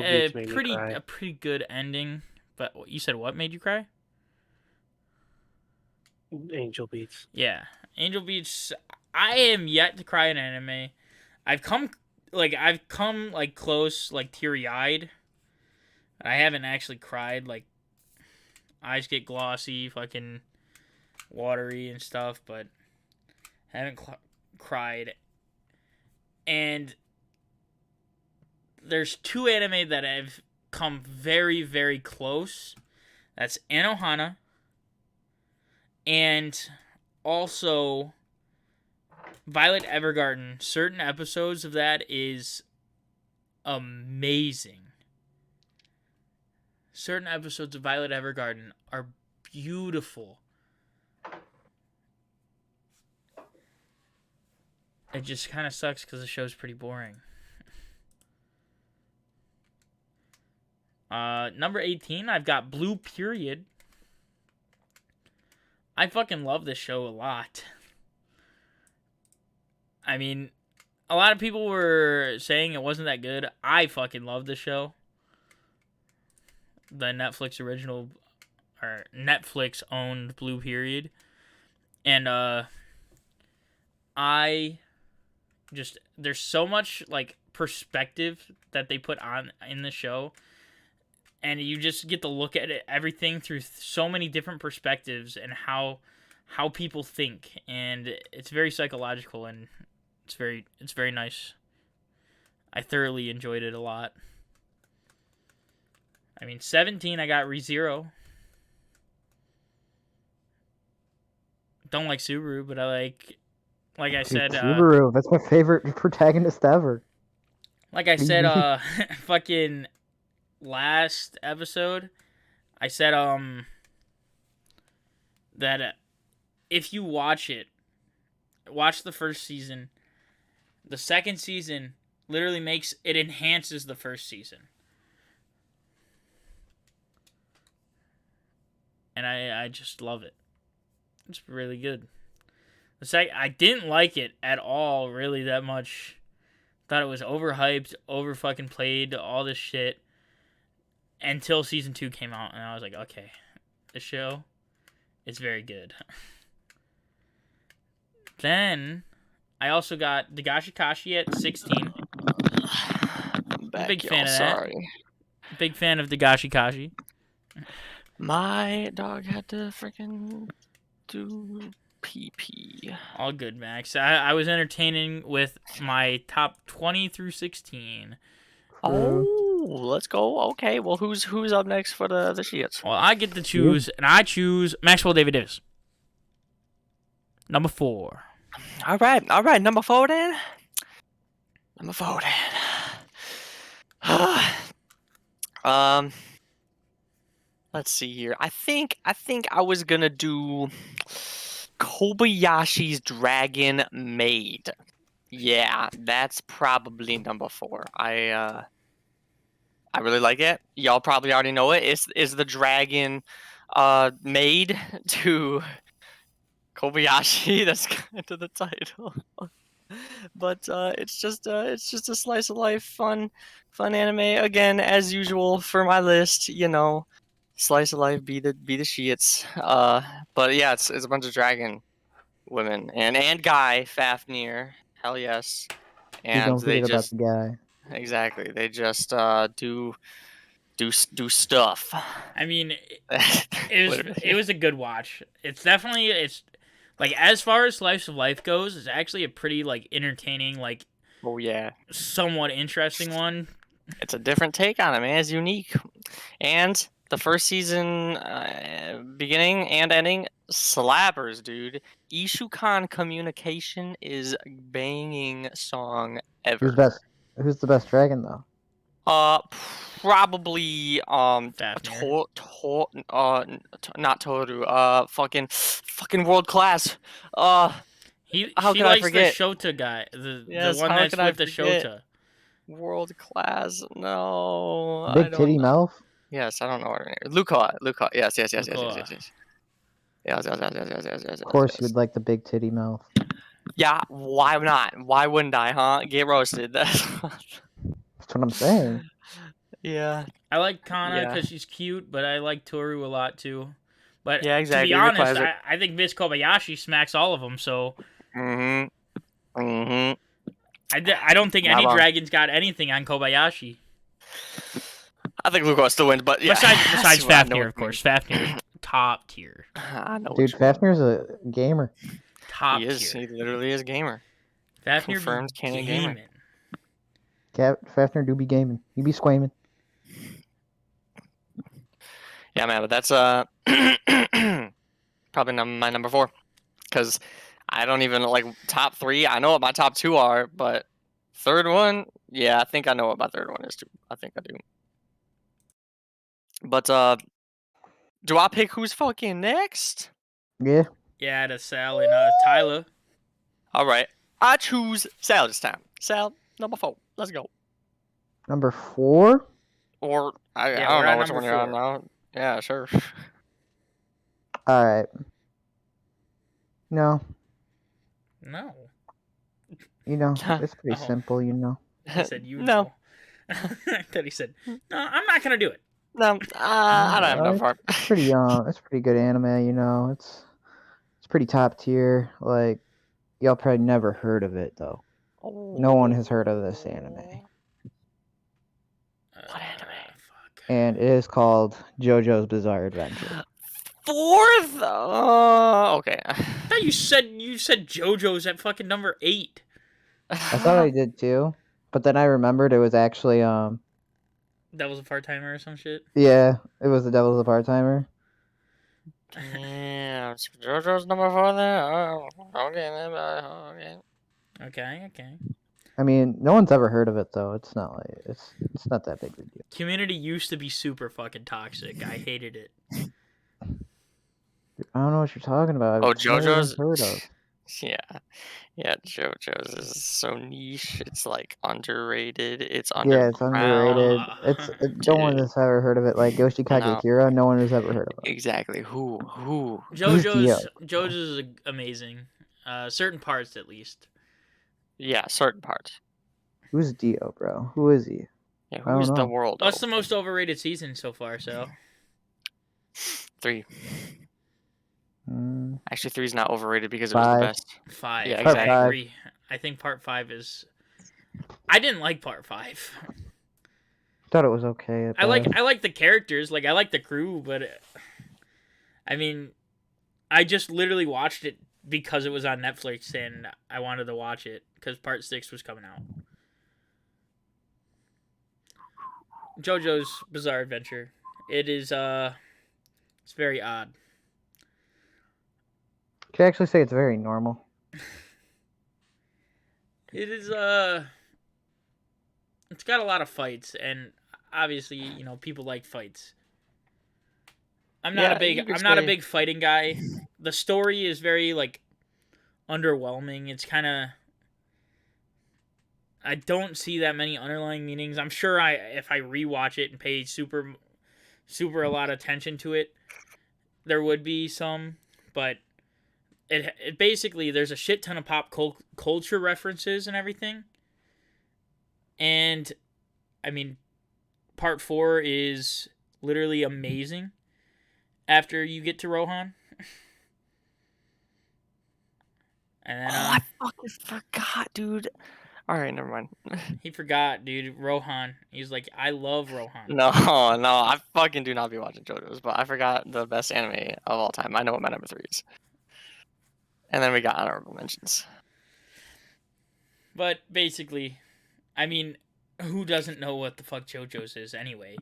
a Beats made me cry. pretty good ending. But you said what made you cry? Angel Beats. Yeah, Angel Beats. I am yet to cry in anime. I've come close, like teary eyed. I haven't actually cried. Like eyes get glossy, fucking watery and stuff, but I haven't cried. And there's two anime that I've come very, very close. That's Anohana, and also Violet Evergarden. Certain episodes of that is amazing. Certain episodes of Violet Evergarden are beautiful. It just kind of sucks because the show's pretty boring. Number 18, I've got Blue Period. I fucking love this show a lot. I mean, a lot of people were saying it wasn't that good. I fucking love this show. the Netflix original or Netflix owned Blue Period, and I just there's so much like perspective that they put on in the show, and you just get to look at everything through so many different perspectives and how people think, and it's very psychological and it's very nice. I thoroughly enjoyed it a lot. I mean, 17 I got ReZero. Don't like Subaru, but I like I Dude, said, Subaru, that's my favorite protagonist ever. like I said, fucking last episode, I said that if you watch the first season, the second season literally enhances the first season. And I just love it. It's really good. I didn't like it at all, really, that much. Thought it was overhyped, over fucking played, all this shit. Until season 2 came out, and I was like, okay, this show is very good. Then I also got Dagashi Kashi at 16. Back, Big y'all, fan of that. sorry. Big fan of Dagashi Kashi. My dog had to freaking do pee. All good, Max. I was entertaining with my top 20 through 16. Oh, let's go. Okay, well, who's up next for the shits? Well, I get to choose, and I choose Maxwell David Davis. Number 4. All right. Number 4 then. Let's see here. I think I was gonna do Kobayashi's Dragon Maid. Yeah, that's probably number 4. I really like it. Y'all probably already know it. Is the dragon Maid to Kobayashi? That's kind of the title. But it's just a slice of life fun anime again, as usual for my list. Slice of life be the shits. But yeah, it's a bunch of dragon women and guy Fafnir. Hell yes. Please And don't they forget just about the guy. exactly they just do stuff. I mean, it Literally. was a good watch. It's like, as far as slice of life goes, it's actually a pretty like entertaining, like Oh yeah, somewhat interesting one. it's a different take on it, man. It's unique, and the first season, beginning and ending, slappers, dude. Ishukan Communication is banging song ever. Who's the best dragon though? Probably Fafnir. not Toru. Fucking world class. How She could I likes forget? the Shota guy, the Yes, one how that's could I with the forget? Shota. World class. No, I Big don't titty know. mouth. Yes, I don't know her name. Luca. Yes. Lukoa. Of course, you would like the big titty mouth. Yeah, why not? Why wouldn't I, huh? Get roasted. That's what I'm saying. Yeah. I like Kana Yeah. because she's cute, but I like Toru a lot too. But Yeah, exactly. to be The honest, classic. I think Miss Kobayashi smacks all of them. So Mm-hmm. I don't think Not any wrong. dragon's got anything on Kobayashi. I think Luca still wins, but yeah. Besides I know Fafnir, what of you mean. course. Fafnir is top tier. I know Dude, what you mean. Fafnir's a gamer. Top He is. tier. He literally is a gamer. Fafnir Confirmed be canon gamer. gaming. Fafnir do be gaming. You be squaming. Yeah, man, but that's probably my number 4, because I don't even like top 3. I know what my top 2 are, but third one, yeah, I think I know what my third one is too. I think I do. But do I pick who's fucking next? Yeah. Yeah, to Sal and Tyler. All right, I choose Sal this time. Sal, number 4. Let's go. Number 4. Or I Yeah, don't we're know at which number one you're on 4. now. Yeah, sure. All right. No, No. it's pretty Oh. simple. He said you No. know. I thought he said, no, I'm not going to do it. No, I don't have enough heart. It's pretty it's pretty good anime. You know, it's pretty top tier. Like y'all probably never heard of it though. No one has heard of this anime, What anime? Fuck. and it is called JoJo's Bizarre Adventure. 4th? Okay. I thought you said JoJo's at fucking number 8. I thought I did too, but then I remembered it was actually That was a part timer or some shit. yeah, it was the Devil's a Part-Timer. Damn, JoJo's number 4 there? Oh, okay, okay. Okay. I mean, no one's ever heard of it though. It's not like it's not that big of a deal. Community used to be super fucking toxic. I hated it. I don't know what you're talking about. Oh, It's never been JoJo's? heard of. Yeah, JoJo's is so niche. It's like underrated. It's Yeah, it's underground. underrated. No one Dude. has ever heard of it. Like Yoshikage No. Kira, no one has ever heard of it. Exactly. Who? JoJo's is amazing. Certain parts at least. Yeah, certain parts. Who's Dio, bro? Who is he? Yeah, I don't who's the know. world? What's the most overrated season so far? So 3. Mm, Actually, 3 is not overrated because it was the 5. best. 5. Yeah, Part exactly. I 5. agree. I think part 5 is. I didn't like part 5. Thought it was okay. At I like best. the characters, like I like the crew, but I mean, I just literally watched it because it was on Netflix and I wanted to watch it because part 6 was coming out. JoJo's Bizarre Adventure. It is it's very odd. Could actually say it's very normal. It is it's got a lot of fights and obviously, you know, people like fights. I'm not a big fighting guy. The story is very like underwhelming. It's kind of I don't see that many underlying meanings. I'm sure if I rewatch it and pay super a lot of attention to it, there would be some, but it basically there's a shit ton of pop culture references and everything. And I mean, part 4 is literally amazing after you get to Rohan. And then I fucking forgot, dude. All right, never mind. he forgot, dude. Rohan. He's like, I love Rohan. No, I fucking do not be watching JoJo's, but I forgot the best anime of all time. I know what my number 3 is. And then we got honorable mentions. But basically, I mean, who doesn't know what the fuck JoJo's is anyway?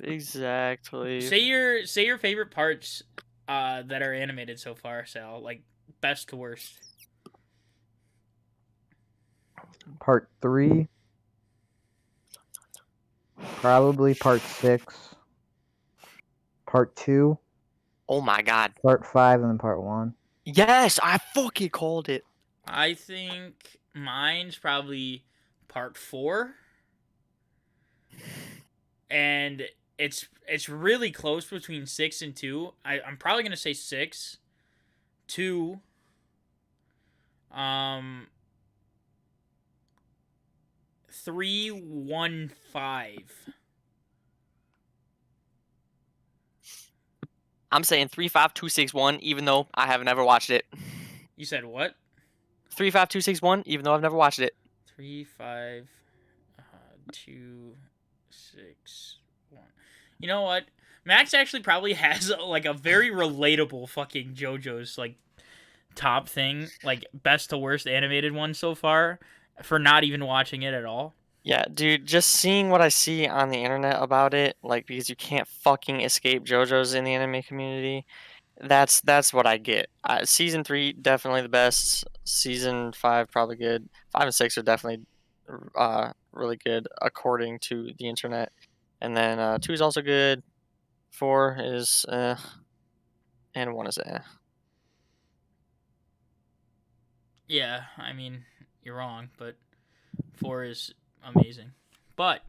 Exactly. Say your favorite parts that are animated so far, Sal. Like best to worst. Part 3. Probably part 6. Part 2. Oh my god. Part 5 and then part 1. Yes, I fucking called it. I think mine's probably part 4. And it's really close between 6 and 2. I'm probably gonna say 6. 2. 3, 1, 5. I'm saying 35261, even though I have never watched it. You said what? 35261, even though I've never watched it. 3, 5, 2, 6, 1. You know what? Max actually probably has like a very relatable fucking JoJo's like top thing, like best to worst animated one so far, for not even watching it at all. Yeah, dude, just seeing what I see on the internet about it, like because you can't fucking escape JoJo's in the anime community. That's what I get. Season 3 definitely the best. Season 5 probably good. 5 and 6 are definitely really good according to the internet. And then 2 is also good. 4 is and 1 is Yeah, I mean, you're wrong, but 4 is amazing. But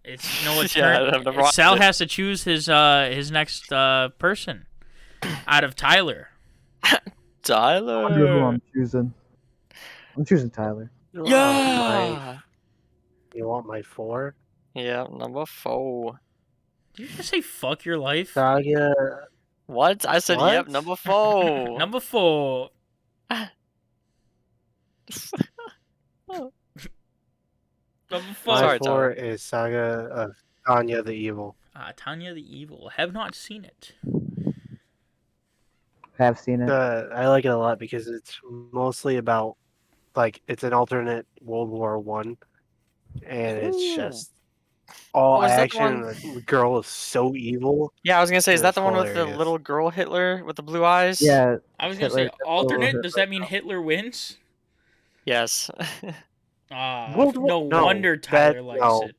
it's it's Yeah, I've never watched Sal it. has to choose his next person out of Tyler. I wonder who Tyler. I'm choosing. I'm choosing Tyler. Yeah. You want my 4? Yeah, number 4. Did you just say fuck your life? Saga. What? I said, yep, What? number 4. Number 4. Number My 4. Sorry, 4 Tyler. is Saga of Tanya the Evil. Tanya the Evil. Have not seen it. Have seen it. I like it a lot because it's mostly about like it's an alternate World War One, and it's Ooh. just all Oh, is that the action. one? And the girl is so evil. Yeah, I was gonna say, is that It's the one with the hilarious. little girl Hitler with the blue eyes? Yeah, I was it's gonna say Hitler. alternate. Does that mean Hitler wins? Yes. World War No no, wonder that Tyler likes no. it.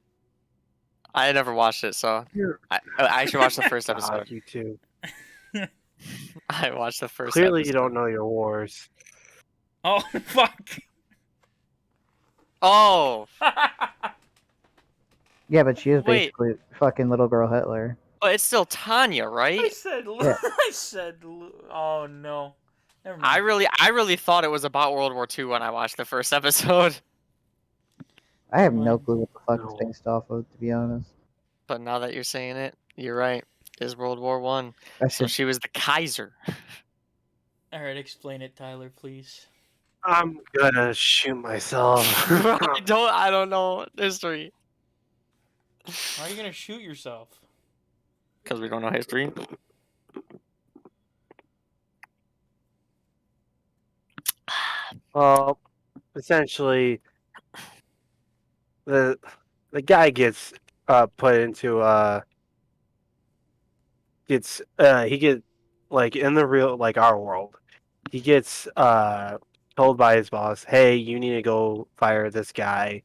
I never watched it, so You're I actually watched the first God, episode. you too. I watched the first Clearly, you episode. don't know your wars. Oh fuck! Oh, Yeah, but she is wait, basically fucking little girl Hitler. but it's still Tanya, I right? said. Yeah. I said. Oh no. Never mind. I really thought it was about World War II when I watched the first episode. I have Never no mind. clue what the fuck it's No. based off of, to be honest. But now that you're saying it, you're right. It's World War One. I So should. she was the Kaiser. All right, explain it, Tyler, please. I'm gonna shoot myself. I don't know history. Why are you gonna shoot yourself? Because we don't know history. Well, essentially, the the guy gets put into he get like in the real like our world, he gets told by his boss, hey, you need to go fire this guy.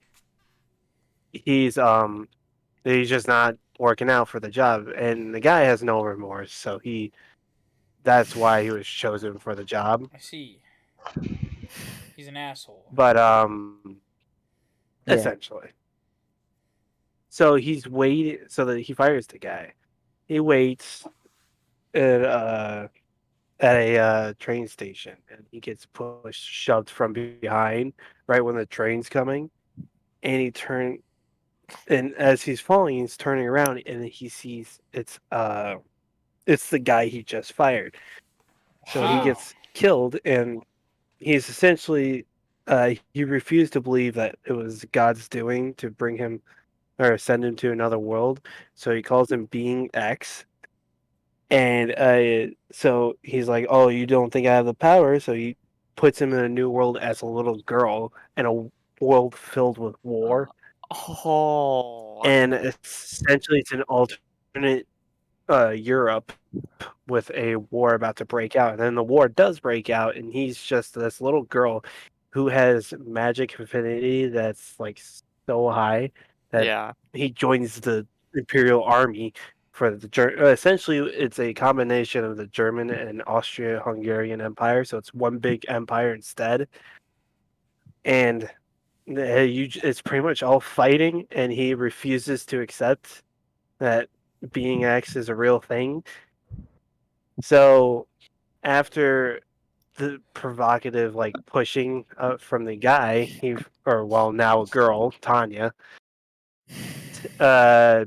He's he's just not working out for the job, and the guy has no remorse, so that's why he was chosen for the job. I see. He's an asshole. But Yeah. essentially, so he's waiting so that he fires the guy. He waits at a train station, and he gets pushed, shoved from behind right when the train's coming, and and as he's falling, he's turning around, and he sees it's the guy he just fired. So he Wow. gets killed, and he's essentially he refused to believe that it was God's doing to bring him or send him to another world. So he calls him Being X. And so he's like, "Oh, you don't think I have the power?" So he puts him in a new world as a little girl in a world filled with war. Oh. And essentially, it's an alternate Europe with a war about to break out. And then the war does break out, and he's just this little girl who has magic affinity that's like so high that Yeah. he joins the Imperial Army for essentially, it's a combination of the German and Austria-Hungarian Empire, so it's one big empire instead. And it's pretty much all fighting, and he refuses to accept that being X is a real thing. So after the provocative like pushing from the guy, now girl Tanya,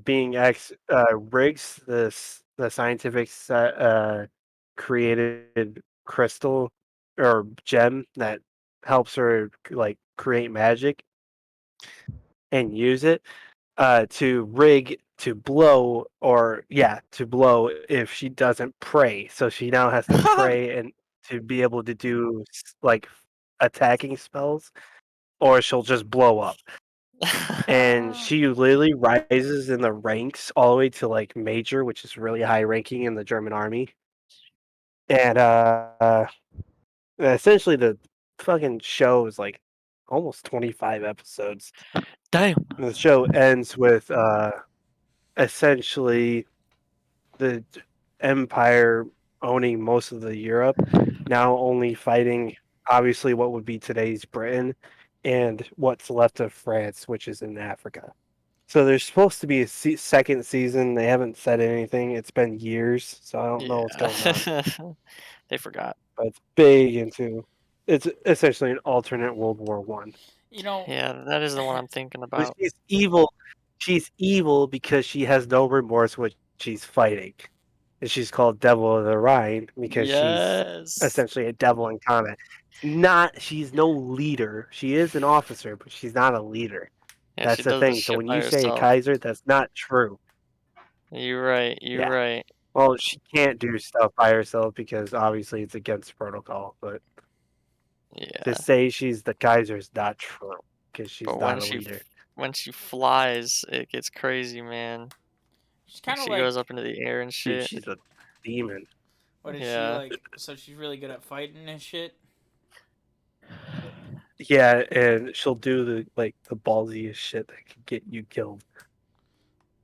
being X rigs the scientific created crystal or gem that helps her like create magic and use it to rig to blow if she doesn't pray. So she now has to pray and to be able to do like attacking spells, or she'll just blow up. And she literally rises in the ranks all the way to like major, which is really high ranking in the German army. And essentially the fucking show is like almost 25 episodes. Damn. And the show ends with essentially the empire owning most of the Europe, now only fighting obviously what would be today's Britain and what's left of France, which is in Africa. So there's supposed to be a second season. They haven't said anything. It's been years, so I don't know what's going on. Yeah. They forgot. But it's essentially an alternate World War One. You know, Yeah, that is the one I'm thinking But about. she's evil. she's evil because she has no remorse when she's fighting. And she's called Devil of the Rhine because she's Yes. essentially a devil in combat. She's no leader. She is an officer, but she's not a leader. Yeah, she That's the does the thing. So shit when by you say a herself. Kaiser, that's not true. You're right. You're Yeah. right. Well, she can't do stuff by herself because obviously it's against protocol. But to Yeah. say she's the Kaiser is not true because she's But not a leader. when she flies, it gets crazy, man. She's Like kind of she goes like, up into the air and Dude, shit. she's a demon. what is she Yeah. like? So she's really good at fighting and shit. Yeah, and she'll do the ballsiest shit that can get you killed.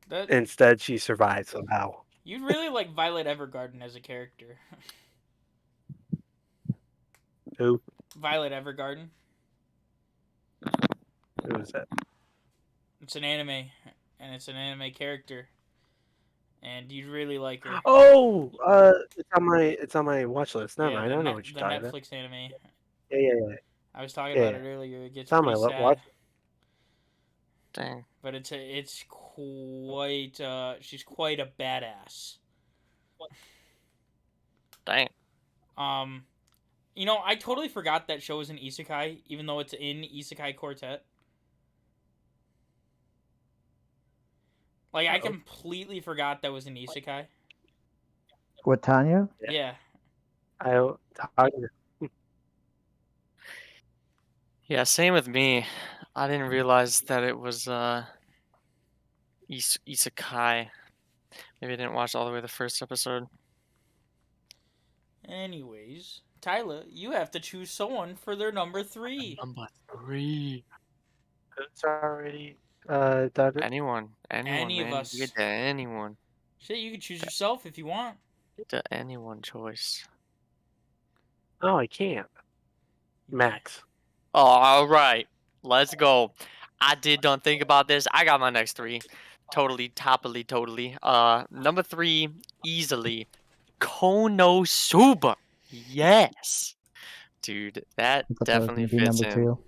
That Instead, she survives somehow. you'd really like Violet Evergarden as a character. Who? Violet Evergarden. Who is that? It's an anime, and it's an anime character, and you'd really like her. Oh, it's on my watch list. Never Yeah, mind. I don't know what you're the talking about. Netflix anime. Yeah, yeah, yeah. I was talking Yeah, about yeah. it earlier. It gets It's on pretty my sad, watch. Dang. but it's quite. She's quite a badass. Dang. I totally forgot that show was an isekai, even though it's in Isekai Quartet. Like, I Uh-oh. completely forgot that was an isekai. What, Tanya? Yeah. I Yeah, same with me. I didn't realize that it was isekai. Maybe I didn't watch all the way the first episode. Anyways, Tyler, you have to choose someone for their number 3. Number 3. It's already done. Anyone, Any of man. us. You get to anyone. Shit, you can choose yourself if you want. Get to anyone choice. Oh, I can't. Max. All right, let's go. I don't think about this. I got my next 3. Totally. Number 3, easily. Konosuba. Yes. Dude, that I thought that was definitely gonna be fits number in. 2.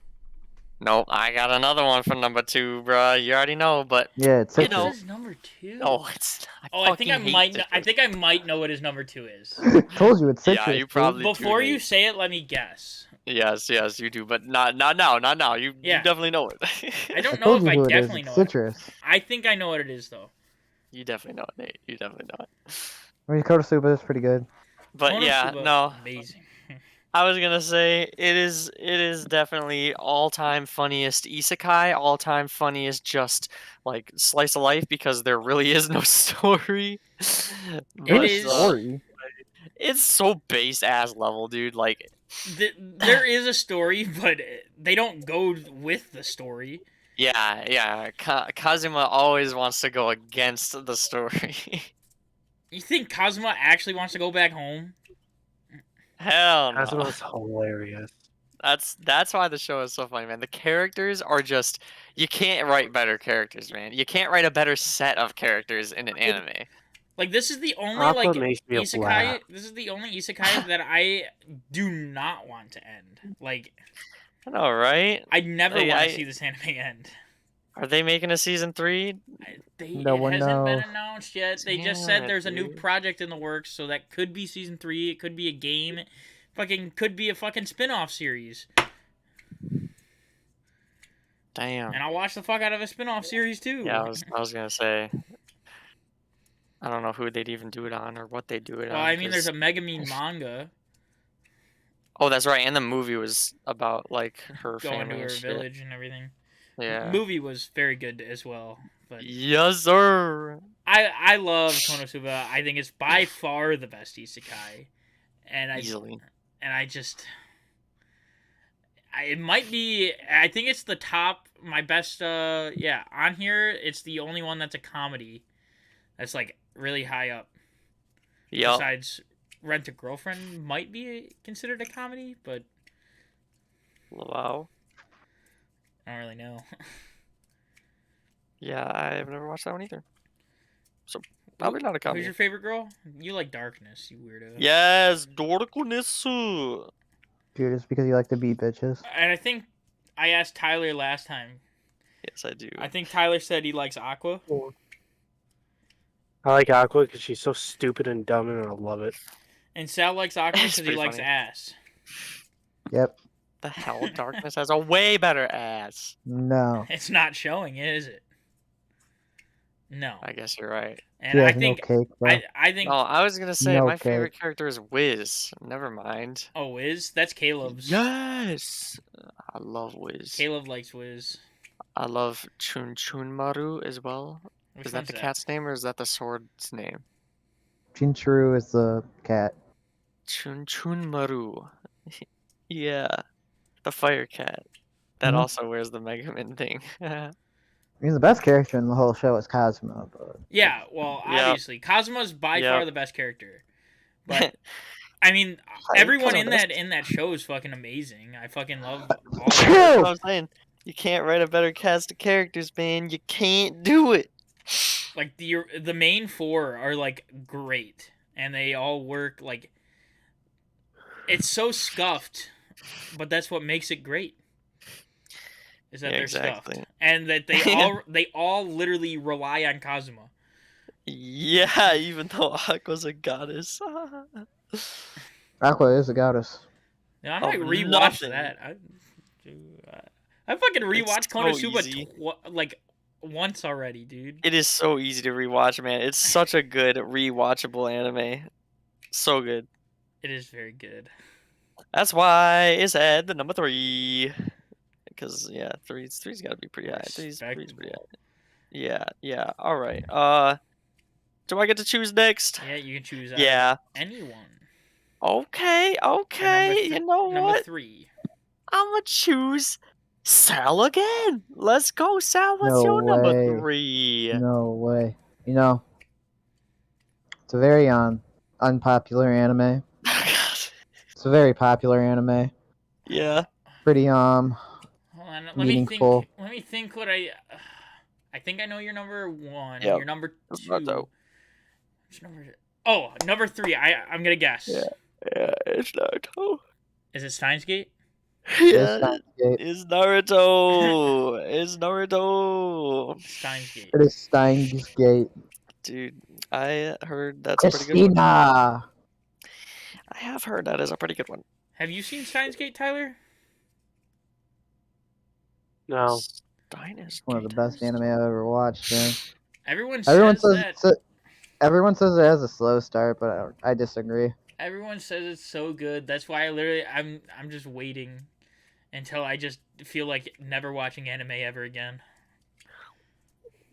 Nope, I got another one for number 2, bruh. You already know, but Yeah, it's You What know- citrus. is number 2? no, it's. I think I fucking hate might. I citrus. think I might know what his number 2 is. Told you it's citrus. Yeah, you dude. probably Before do, you Nate. say it, let me guess. Yes, you do, but not now. You Yeah. definitely know it. I I don't know told if you I who it is. definitely It's know citrus. it. I think I know what it is though. You definitely know it, Nate. You definitely know it. I mean, Konosuba is pretty good. But yeah, Konosuba, no. amazing. I was gonna say it is definitely all-time funniest isekai, all-time funniest just like slice of life because there really is no story. But, is. Story. it's so base ass level, dude. Like There is a story, but they don't go with the story. yeah. Kazuma always wants to go against the story. You think Kazuma actually wants to go back home? Hell no. Kazuma's hilarious. That's why the show is so funny, man. The characters are just you can't write better characters, man. You can't write a better set of characters in an anime. Like this is the only Aqua like makes me laugh. isekai. This is the only isekai that I do not want to end. Like I know, right? I never Like, want to see this anime end. Are they making a season 3? No It one hasn't been knows. announced yet. They just said Yeah, there's a new dude. project in the works, so that could be season 3. It could be a game. Could be a fucking spin-off series. Damn. And I'll watch the fuck out of a spin-off series too. Yeah, I was gonna say. I don't know who they'd even do it on or what they'd do it Well, on. I mean, there's 'cause- a Megumin manga Oh, that's right. And the movie was about like her going family to her and shit. village and everything. Yeah. Movie was very good as well. But Yes, sir. I love Konosuba. I think it's by far the best isekai, and Easily. I just it might be. I think it's the top. My best. Yeah, on here it's the only one that's a comedy. That's like really high up. Yup. Besides, Rent a Girlfriend might be considered a comedy, but Wow. I don't really know. Yeah, I've never watched that one either. So probably not a comedy. Who's your favorite girl? You like Darkness, you weirdo. Yes, Dorkonesu. Dude, it's because you like to beat bitches. And I think I asked Tyler last time. Yes, I do. I think Tyler said he likes Aqua. I like Aqua because she's so stupid and dumb, and I love it. And Sal likes Aqua It's because he pretty likes funny. ass. Yep. The hell, Darkness has a way better ass. No. It's not showing, is it? No. I guess you're right. And She I has no think cake, bro. I think Oh, I was gonna say No my cake. favorite character is Wiz. Never mind. Wiz, that's Caleb's. Yes, I love Wiz. Caleb likes Wiz. I love Chun Maru as well. Which Is that one's the cat's name or is that the sword's name? Chinchuru is the cat. Chun Maru. Yeah, the fire cat. That Mhm. also wears the Mega Man thing. I mean, the best character in the whole show is Cosmo, but Yeah, well, Yep. obviously, Cosmo's by Yep. far the best character. But I mean, everyone in Cosmo, that show is fucking amazing. I fucking love all That's of them. what I'm saying. You can't write a better cast of characters, man. You can't do it. Like the main four are like great, and they all work like. It's so scuffed, but that's what makes it great. Is that Yeah, they're exactly. scuffed, and that they all literally rely on Kazuma. Yeah, even though Aqua's a goddess. Aqua is a goddess. Now, I Of might rewatch nothing. that. I fucking rewatched It's so Konosuba easy. like once already, dude. It is so easy to rewatch, man. It's such a good rewatchable anime. So good. It is very good. That's why it's at the number 3. Because yeah, three's got to be pretty high. Three's pretty Respectable. high. Yeah. All right. Do I get to choose next? Yeah, you can choose Yeah. anyone. Okay. You know Number what? 3. I'm gonna choose Sal again. Let's go, Sal. What's No your number way. 3? No way. You know, it's a very unpopular anime. It's a very popular anime. Yeah. Pretty Hold on, meaningful. Let me think what I think I know your number 1. Yep. Your number 2. Naruto. Which number? Number 3. I'm gonna guess. Yeah, it's Naruto. Is it Steins Gate? Yeah, Steins Gate. it's Naruto. It's Naruto. Steins Gate. It is Steins Gate. Dude, I heard that's a pretty good one. Christina. I have heard that is a pretty good one. Have you seen Steins Gate, Tyler? No. Steins One of the Gate best is- anime I've ever watched, man. Everyone Everyone says says that. everyone says it has a slow start, but I disagree. Everyone says it's so good. That's why I'm just waiting until I just feel like never watching anime ever again.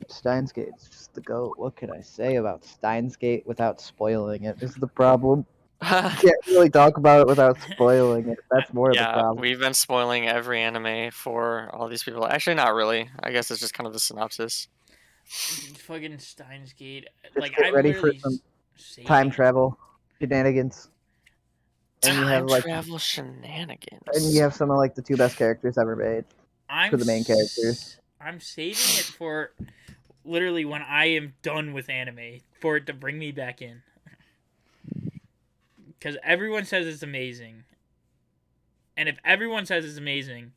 Steins Gate's just the GOAT. What can I say about Steins Gate without spoiling it? This is the problem. Can't really talk about it without spoiling it. That's more of the Yeah, problem. we've been spoiling every anime for all these people. Actually, not really. I guess it's just kind of the synopsis. Fucking Steins Gate. Just Like get I'm ready for literally some saving time it. travel shenanigans. And you have Time travel shenanigans. and you have some of like the 2 best characters ever made. For the main characters. I'm saving it for literally when I am done with anime for it to bring me back in. Because everyone says it's amazing. And if everyone says it's amazing,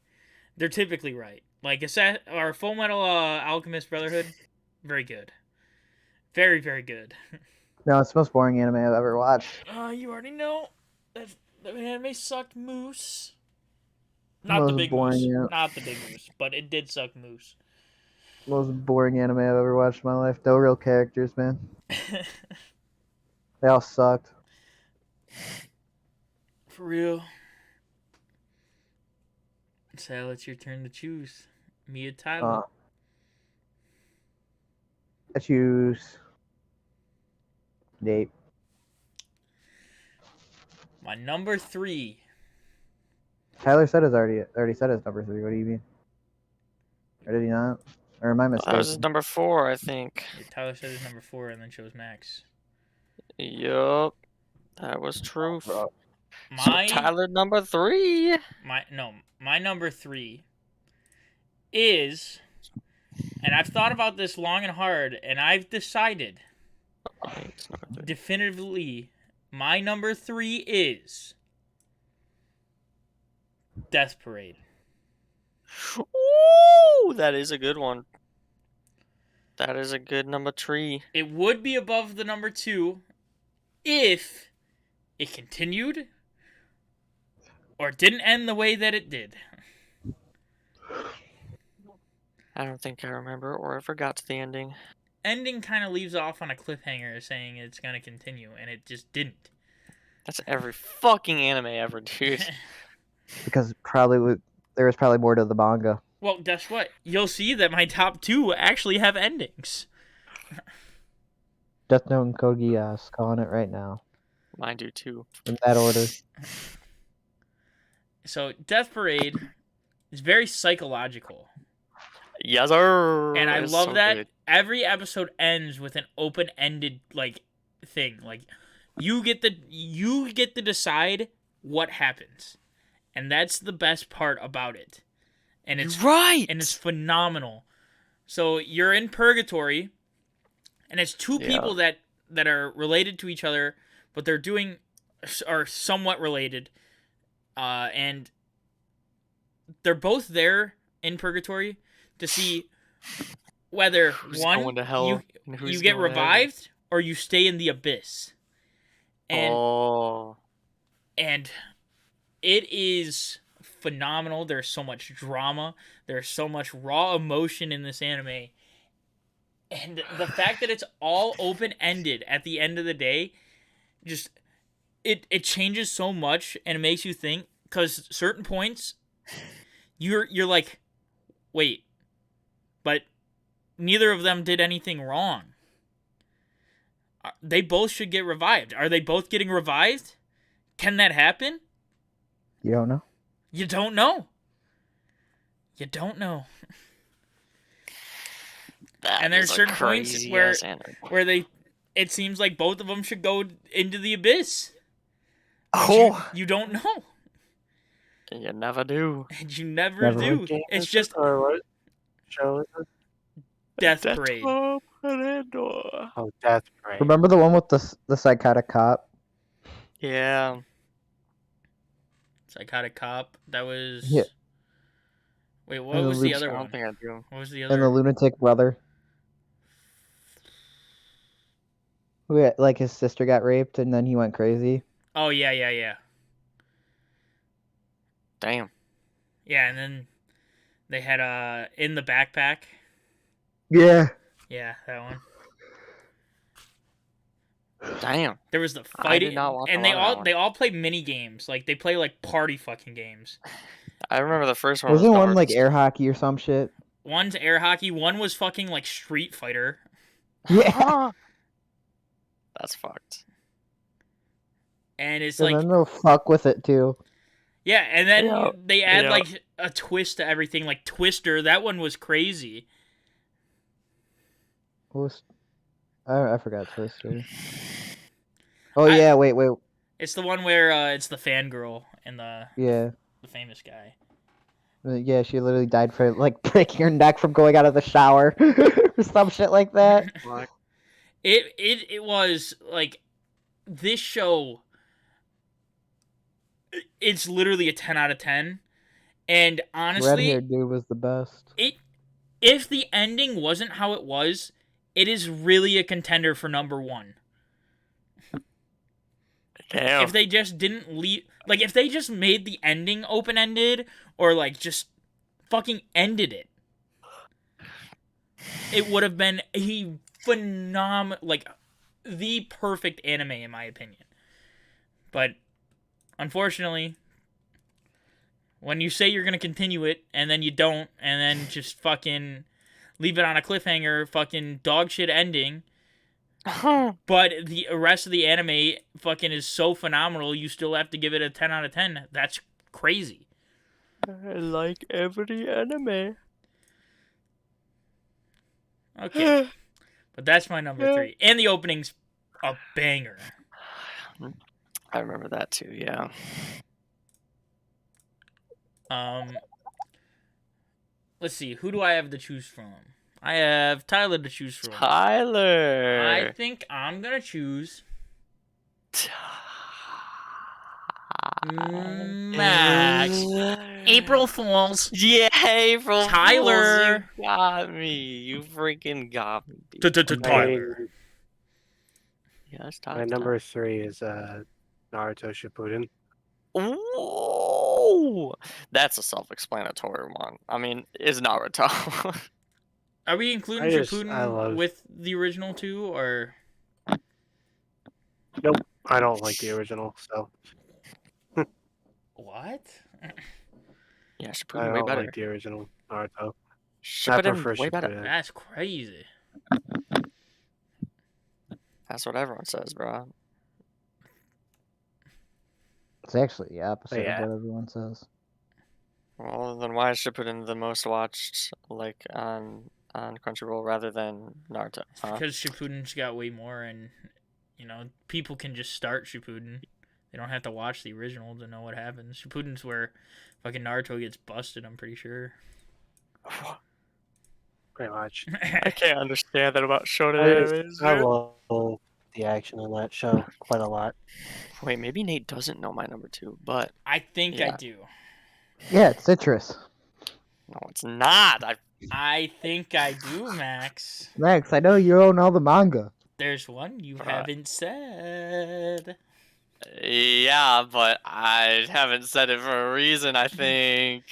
they're typically right. Like our Full Metal Alchemist Brotherhood, very good. Very, very good. No, it's the most boring anime I've ever watched. You already know. That anime sucked moose. Not Most the big boring, moose. yeah. Not the big moose. But it did suck moose. Most boring anime I've ever watched in my life. No real characters, man. They all sucked. For real. Sal, it's your turn to choose. Me or Tyler? I choose Nate. My number 3. Tyler said his already said his number 3. What do you mean? Or did he not? Or am I That was mistaken? number 4, I think. Yeah, Tyler said his number 4 and then chose Max. Yup. That was truth. Bro. So Tyler number 3. My number 3 is, and I've thought about this long and hard, and I've decided definitively my number 3 is Death Parade. Ooh, that is a good one. That is a good number 3. It would be above the number 2 if it continued or didn't end the way that it did. I don't think I remember or ever got to the ending. Ending kind of leaves off on a cliffhanger saying it's going to continue, and it just didn't. That's every fucking anime ever, dude. Because there was probably more to the manga. Well, guess what? You'll see that my top 2 actually have endings. Death Note and Code Geass, calling it right now. Mine do too. In that order. So, Death Parade is very psychological. Yes, sir. And I It's love so that good. every episode ends with an open-ended thing. Like you get to decide what happens. And that's the best part about it. And it's right. And it's phenomenal. So you're in purgatory and it's two people that are related to each other, but are somewhat related. And they're both there in purgatory to see whether Who's one going to hell and who's you get going to heaven. revived or you stay in the abyss. And and it is phenomenal. There's so much drama. There's so much raw emotion in this anime. And the fact that it's all open-ended at the end of the day, just it changes so much and it makes you think, because certain points you're like, wait, but neither of them did anything wrong. They both should get revived. Are they both getting revived? Can that happen? You don't know? You don't know. You don't know. And there's certain points where it seems like both of them should go into the abyss. You don't know. You never do. And you never do. It's just Or what show is it? Death Parade. Oh, Death Parade. Remember the one with the psychotic cop? yeah. Psychotic Cop. That was. Yeah. Wait, what And the was the Luke- other I one? don't think I do. What was the And the other? lunatic brother. Who, like, his sister got raped and then he went crazy. Oh yeah. Damn. Yeah, and then they had In the Backpack. Yeah. Yeah, that one. Damn. There was the I fighting, did not watch and a lot of that they all play mini games. Like they play like party fucking games. I remember the first one. Wasn't was one like darts. air hockey or some shit? One's air hockey. One was fucking like Street Fighter. Yeah. That's fucked. And it's And like, then they'll fuck with it too. yeah, and then Yeah, they add yeah. like a twist to everything. Like Twister, that one was crazy. I forgot Twister. Oh yeah, wait. It's the one where it's the fangirl and Yeah. the famous guy. Yeah, she literally died for like breaking her neck from going out of the shower or some shit like that. It was like, this show, it's literally a 10 out of 10. And honestly, Red-haired dude was the best. if the ending wasn't how it was, it is really a contender for number 1. Damn. If they just didn't leave, like if they just made the ending open-ended or like just fucking ended it, it would have been a phenomenal, like the perfect anime in my opinion. But unfortunately, when you say you're gonna continue it and then you don't, and then just fucking leave it on a cliffhanger, fucking dog shit ending, but the rest of the anime fucking is so phenomenal, you still have to give it a 10 out of 10. That's crazy. Like every anime. Okay. But that's my number 3. And the opening's a banger. I remember that too, yeah. Let's see. Who do I have to choose from? I have Tyler to choose from. Tyler. I think I'm going to choose Max. April Fools. Yeah, April Tyler. Fools, you got me. You freaking got me. dude. Tyler. Yeah, it's My time. number 3 is Naruto Shippuden. Ooh, that's a self-explanatory one. I mean, it's Naruto. Are we including I Shippuden love. with the original two, or Nope, I don't like the original, so what? Yeah, I Shippuden way don't better. like the original Naruto. I Shippuden prefer way better. Shippuden. That's crazy. That's what everyone says, bro. It's actually the opposite Yeah. of what everyone says. Well, then why is Shippuden the most watched, like on Crunchyroll rather than Naruto? It's Huh? because Shippuden's got way more, and people can just start Shippuden. They don't have to watch the original to know what happens. Shippuden's where fucking Naruto gets busted. I'm pretty sure. Pretty much. I can't understand that about shonen I animes. love the action in that show quite a lot. Wait, maybe Nate doesn't know my number 2, but I think I Yeah. do. Yeah, it's citrus. no, it's not. I think I do, Max. Max, I know you own all the manga. There's one you Bruh. haven't said. Yeah, but I haven't said it for a reason, I think.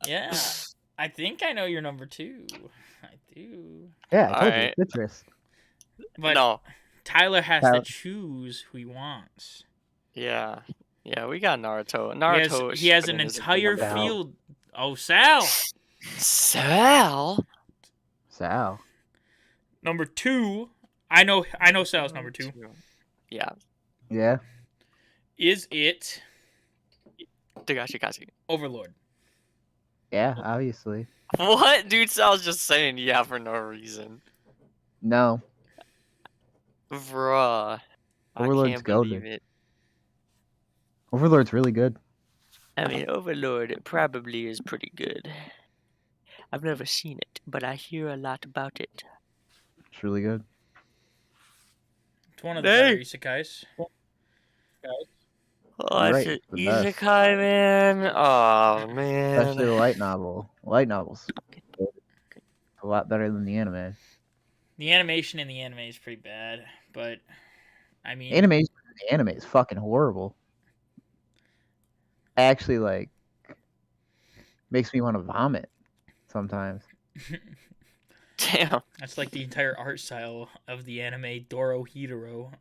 Yeah, I think I know your number 2. I do. Yeah, I told you, Alright. it's citrus. But No. Tyler has Tyler. to choose who he wants. Yeah. Yeah, we got Naruto. He has an Shippuden is a good entire number. field. Oh, Sal! Sal? Sal. Number 2. I know Sal's number 2. Yeah. Yeah. Is it Dagashi. Overlord? Yeah, obviously. What? Dude, Sal's just saying yeah for no reason. No. Bruh. Overlord's I can't believe goated. it. Overlord's really good. I mean, Overlord probably is pretty good. I've never seen it, but I hear a lot about it. It's really good. It's one of the better Hey! isekais. Oh, You're it's right, an it's the best. isekai, man. Oh, man. Especially the light novel. Light novels. A lot better than the anime. The animation in the anime is pretty bad, but I mean, The anime is fucking horrible. Actually, makes me want to vomit sometimes. Damn. that's like the entire art style of the anime Dorohedoro.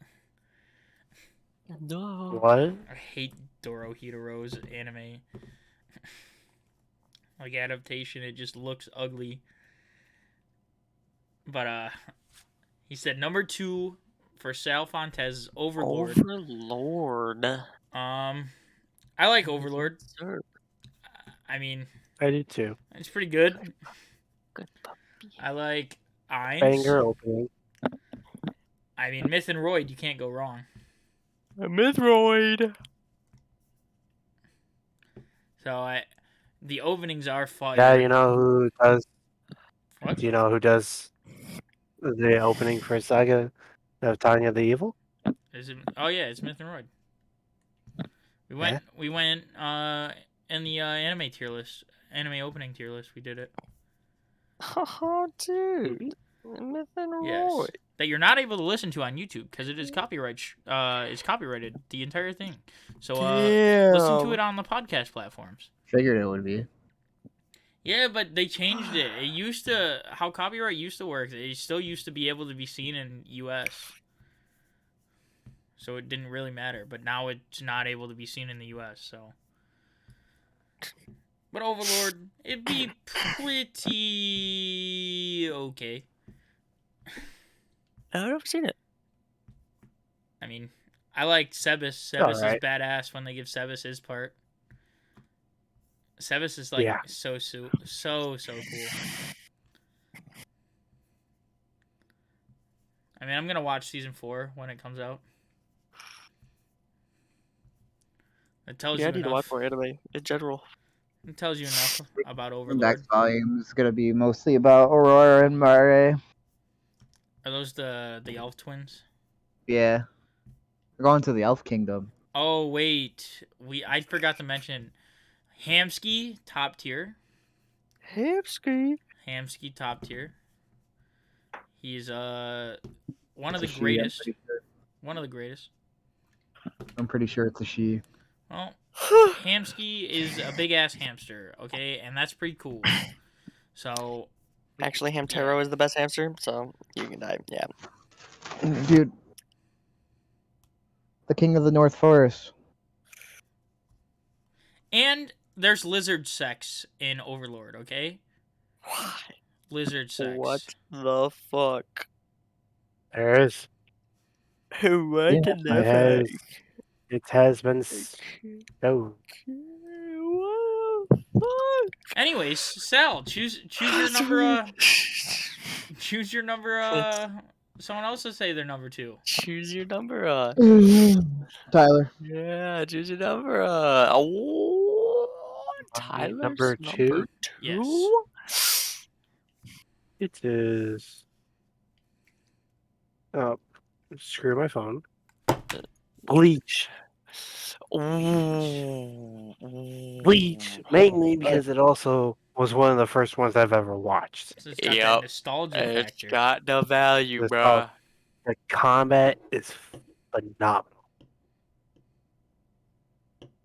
No. What? I hate Dorohedoro's anime. Like adaptation, it just looks ugly. But he said number 2 for Sal Fontez's Overlord. Overlord. I like Overlord. Sir. I mean, I do too. it's pretty good. Good puppy. I like Ainz. Banger opening. I mean, Myth and Royd, you can't go wrong. Mythroid. So the openings are fire. Yeah, you know who does? What? Do you know who does the opening for Saga of Tanya the Evil? Is it? Oh yeah, it's Myth and Royd. We went in the anime tier list, anime opening tier list. We did it. Oh, dude. Myth and Yes. Roy. That you're not able to listen to on YouTube because it is is copyrighted, the entire thing. So listen to it on the podcast platforms. Figured it would be. Yeah, but they changed it. It used to how copyright used to work. It still used to be able to be seen in US. So it didn't really matter, but now it's not able to be seen in the US, so but Overlord, it'd be pretty okay. I've never seen it. I mean, I like Sebas. Sebas is Alright. badass when they give Sebas his part. Sebas is like Yeah. so cool. I mean, I'm gonna watch season 4 when it comes out. It tells Yeah, I you need to watch enough. more anime in general. It tells you enough about The Overlord. next volume is gonna be mostly about Aurora and Mare. Are those the elf twins? Yeah. We're going to the Elf Kingdom. Oh wait, I forgot to mention Hamsky top tier. Hipsky. Hamsky top tier. He's one of It's the a she. greatest. One of the greatest. I'm pretty sure it's a she. Well, Hamsky is a big ass hamster, okay, and that's pretty cool. So Actually, Hamtaro is the best hamster, so you can die. Yeah. Dude. The king of the North Forest. and there's lizard sex in Overlord, okay? Why? Lizard sex. What the fuck? There is. What Yeah, the It has. fuck? It has been. Oh, What the fuck? Anyways, Sal, choose your number. Choose your number. Someone else to say their number 2. Choose your number. Tyler. Yeah, choose your number. Tyler's number two? Yes. it is. Oh, screw my phone. Bleach. Ooh. Bleach, mainly because it also was one of the first ones I've ever watched. So it's got that Yep. nostalgia It's factor. got the value, It's bruh. The combat is phenomenal.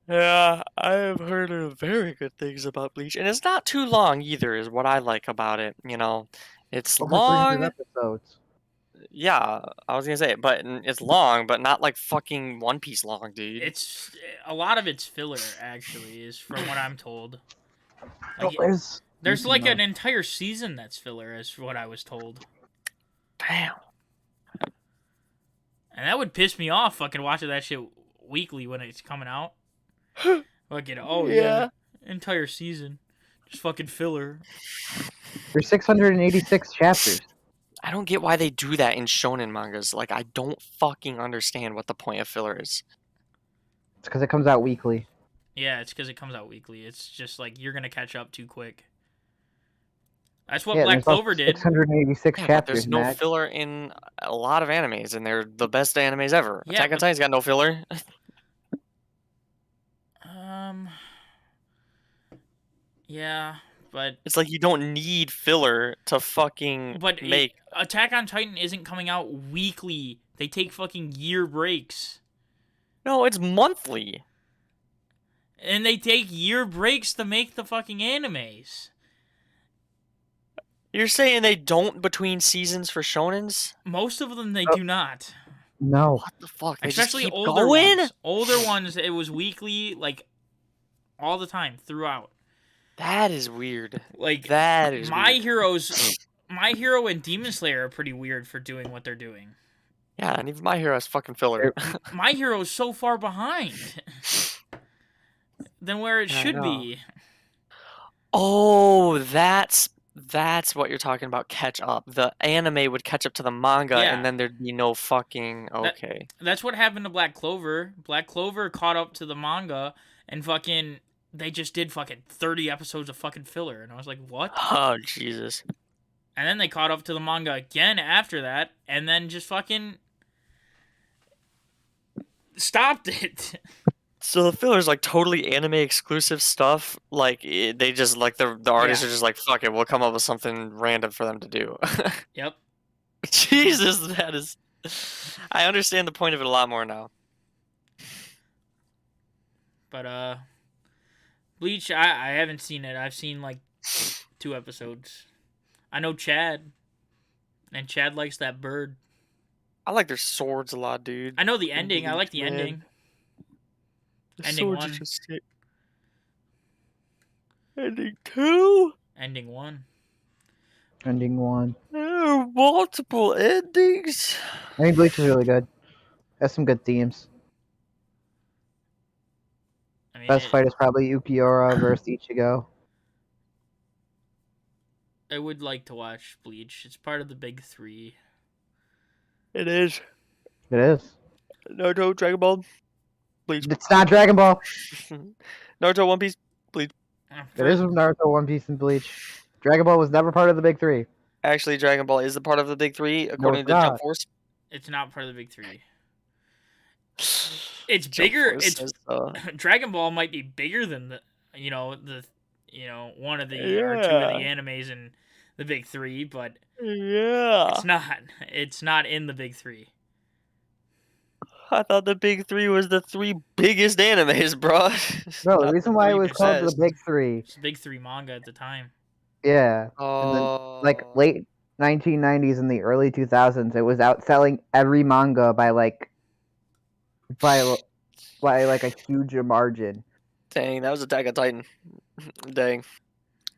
Yeah, I have heard very good things about Bleach, and it's not too long either, is what I like about it. You know, it's Over 300 long. episodes. Yeah, I was gonna say, but it's long, but not like fucking One Piece long, dude. It's a lot of it's filler, actually, is from what I'm told. Oh, Like, there's like an no. entire season that's filler, is what I was told. Damn. And that would piss me off fucking watching that shit weekly when it's coming out. Fucking, oh yeah, entire season. Just fucking filler. There's 686 chapters. I don't get why they do that in shonen mangas. Like, I don't fucking understand what the point of filler is. It's because it comes out weekly. Yeah, it's because it comes out weekly. It's just like you're gonna catch up too quick. That's what Yeah, Black there's also Clover did. 686 Yeah, but chapters. there's no Matt. filler in a lot of animes, and they're the best animes ever. Yeah, Attack on but- Titan's got no filler. Yeah, but It's like you don't need filler to fucking make. Attack on Titan isn't coming out weekly. They take fucking year breaks. No, it's monthly. And they take year breaks to make the fucking animes. You're saying they don't between seasons for shonens? Most of them they do not. No. What the fuck? They Especially just keep older going? ones. Older ones, it was weekly, like all the time throughout. That is weird. Like That is My weird. Heroes, My Hero and Demon Slayer are pretty weird for doing what they're doing. Yeah, and even My Hero has fucking filler. My Hero is so far behind than where it Yeah, I should know. be. Oh, that's what you're talking about. Catch up. The anime would catch up to the manga, Yeah. and then there'd be no fucking okay. That's what happened to Black Clover. Black Clover caught up to the manga and fucking they just did fucking 30 episodes of fucking filler, and I was like, what? Oh Jesus. And then they caught up to the manga again after that, and then just fucking stopped it. So the filler is like totally anime exclusive stuff. Like they just like the artists are just like fuck it, we'll come up with something random for them to do. Yep. Jesus, that is. I understand the point of it a lot more now. But Bleach, I haven't seen it. I've seen like 2 episodes. I know Chad, and Chad likes that bird. I like their swords a lot, dude. I know the ending. I like the Man. ending. The Ending swords 1. are just sick. Ending 2? Ending 1. Ending 1. There are multiple endings. I think Bleach is really good. Has some good themes. I mean, Best fight is probably Ukiura versus Ichigo. I would like to watch Bleach. It's part of the big 3. It is. It is. Naruto, Dragon Ball, Bleach. It's not Dragon Ball. Naruto, One Piece. It is Naruto, One Piece, and Bleach. Dragon Ball was never part of the big 3. Actually, Dragon Ball is the part of the big 3 according it's to Jump not. Force. It's not part of the big 3. It's bigger. Jojo It's says so. Dragon Ball might be bigger than one of the or two of the Yeah. animes in the big three, but Yeah. it's not. It's not in the big three. I thought the big three was the three biggest animes, bro. No, the Not reason why it three was called the best. Big Three. It's the big three manga at the time. Yeah. And then, like, Oh. late 1990s and the early 2000s, it was outselling every manga by like a huge margin. Dang, that was Attack on Titan. Dang.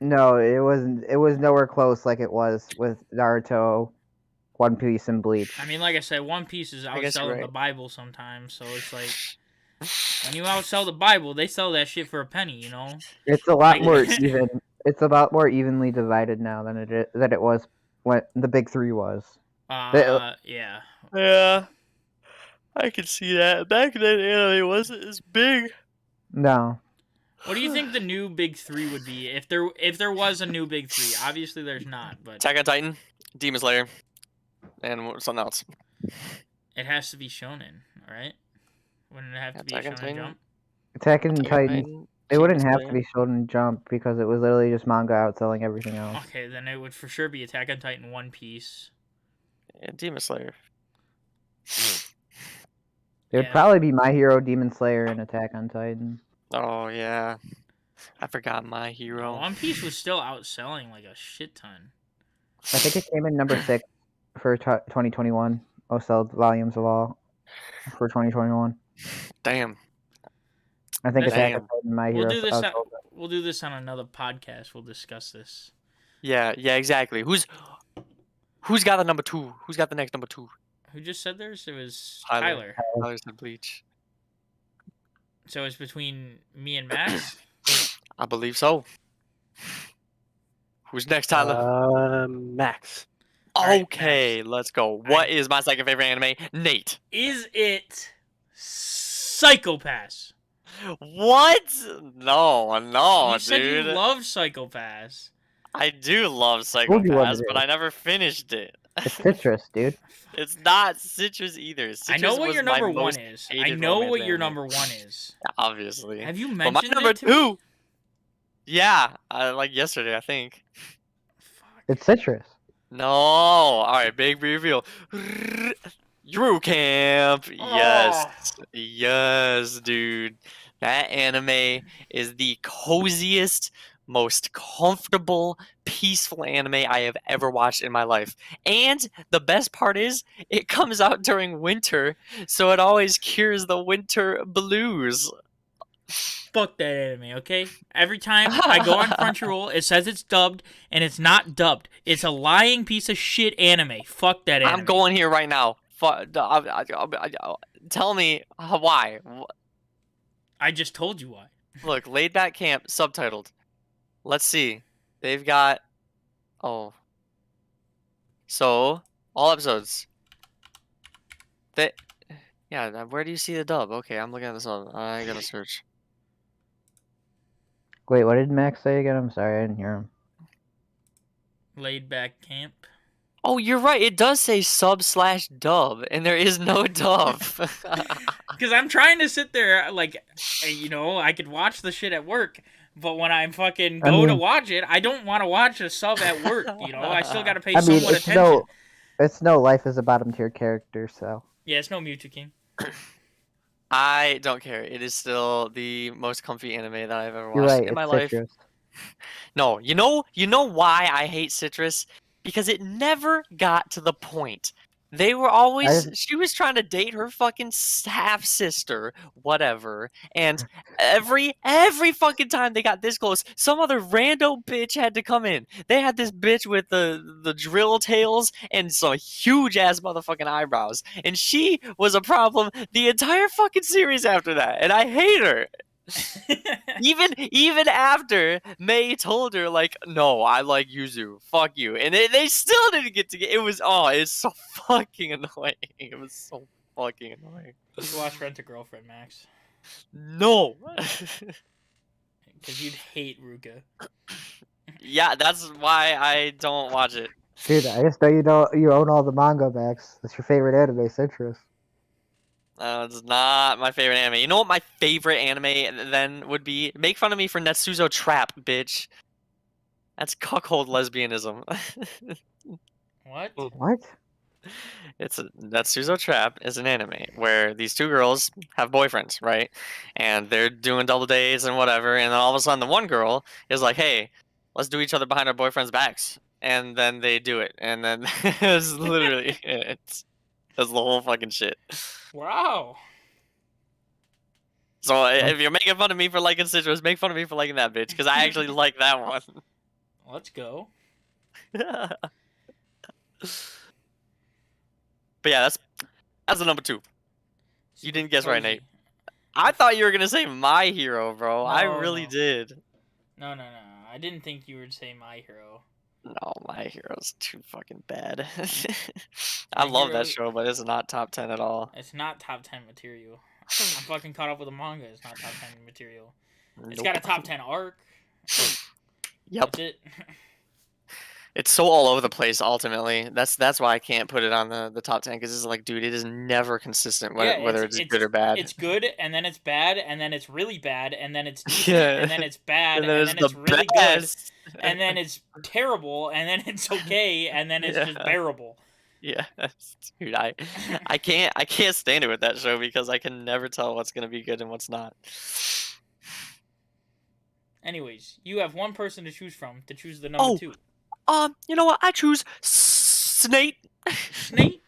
No, it wasn't. It was nowhere close like it was with Naruto, One Piece, and Bleach. I mean, like I said, One Piece is I guess you're outselling the right. Bible sometimes, so it's like when you outsell the Bible, they sell that shit for a penny, you know. It's a lot Like- more even. It's a lot more evenly divided now than it was when the Big Three was. Yeah. Yeah. I can see that. Back then, anime wasn't as big. No, What do you think the new big three would be if there was a new big three? Obviously, there's not, but Attack on Titan, Demon Slayer, and something else. it has to be shonen, right? Wouldn't it have to be Attack on Shonen Titan? Jump? Attack on Attack on Titan. Titan, It wouldn't Demon have to Slayer. be Shonen Jump because it was literally just manga outselling everything else. Okay, then it would for sure be Attack on Titan, One Piece. And Demon Slayer. It would Yeah. probably be My Hero, Demon Slayer, and Attack on Titan. Oh yeah, I forgot My Hero. One Piece was still outselling like a shit ton. I think it came in number 6 for 2021. Sold volumes of all for 2021. Damn. I think Attack Damn. on Titan, My We'll Hero. do this. outsold it. We'll do this on another podcast. We'll discuss this. Yeah, exactly. Who's got the number 2? Who's got the next number 2? Who just said theirs? It was Tyler. Tyler. Tyler said Bleach. So it's between me and Max. I believe so. Who's next, Tyler? Max. Alright, Okay, let's go. What is my second favorite anime? Nate. Is it Psychopaths? What? No, You said you dude. love Psychopaths. I do love Told you what Psychopaths, it but is. I never finished it. It's citrus, dude. It's not Citrus either. Citrus I know what was your my number one most is. I hated know romance what your anime. number one is. Obviously. Have you But my mentioned number it to me? 2. Yeah, like yesterday, I think. Fuck. It's citrus. No. All right, big reveal. Drew Camp. Yes. Yes, dude. That anime is the coziest, most comfortable, peaceful anime I have ever watched in my life. And the best part is, it comes out during winter, so it always cures the winter blues. Fuck that anime, okay? Every time I go on Crunchyroll, it says it's dubbed, and it's not dubbed. It's a lying piece of shit anime. Fuck that anime. I'm going here right now. Tell me why. I just told you why. Look, Laid Back Camp, subtitled. Let's see. They've got... Oh. So, all episodes. Yeah, where do you see the dub? Okay, I'm looking at this up. I gotta search. Wait, what did Max say again? I'm sorry, I didn't hear him. Laid back camp. Oh, you're right. It does say sub/dub, and there is no dub. Because I'm trying to sit there, like, I could watch the shit at work, but when I fucking go to watch it, I don't want to watch a sub at work, I still gotta pay someone attention. It's no life as a bottom tier character, so. Yeah, it's no Mewtwo King. I don't care. It is still the most comfy anime that I've ever You're watched right, in my it's life. citrus. No, you know why I hate Citrus? Because it never got to the point. They were always she was trying to date her fucking half sister, whatever, and every fucking time they got this close, some other rando bitch had to come in. They had this bitch with the drill tails and some huge ass motherfucking eyebrows, and she was a problem the entire fucking series after that, and I hate her. Even after May told her, like, no, I like Yuzu, fuck you, and they still didn't get together. It's so fucking annoying. It was so fucking annoying. You should watch Rent a Girlfriend, Max. No. Because you'd hate Ruka. Yeah, that's why I don't watch it. Dude, I just know you own all the manga, Max. That's your favorite anime, citrus. It's not my favorite anime. You know what my favorite anime then would be? Make fun of me for Netsuzo Trap, bitch. That's cuckold lesbianism. What? What? It's Netsuzo Trap is an anime where these two girls have boyfriends, right? And they're doing double dates and whatever, and then all of a sudden the one girl is like, "Hey, let's do each other behind our boyfriends' backs," and then they do it, and then it's literally that's the whole fucking shit. Wow. So if you're making fun of me for liking Citrus, make fun of me for liking that bitch, because I actually like that one. Let's go. But yeah, that's the number 2. You didn't guess right, Nate. I thought you were gonna say My Hero, bro. I really No. did. No. I didn't think you would say My Hero. No, My Hero's too fucking bad. My I love that Hero- show, but it's not top 10 at all. It's not top 10 material. I'm fucking caught up with the manga. It's not top 10 material. It's Nope. got a top 10 arc. Yep. That's it. It's so all over the place. Ultimately, that's why I can't put it on the top 10, because it's like, dude, it is never consistent whether it's good or bad. It's good, and then it's bad, and then it's really bad, and then it's decent, Yeah. and then it's bad, And then and it's then it's the really best. good, and then it's terrible, and then it's okay, and then it's just Yeah. bearable. Yes, dude, I can't stand it with that show, because I can never tell what's gonna be good and what's not. Anyways, you have one person to choose from to choose the number Oh. 2. You know what? I choose Snape. Snape?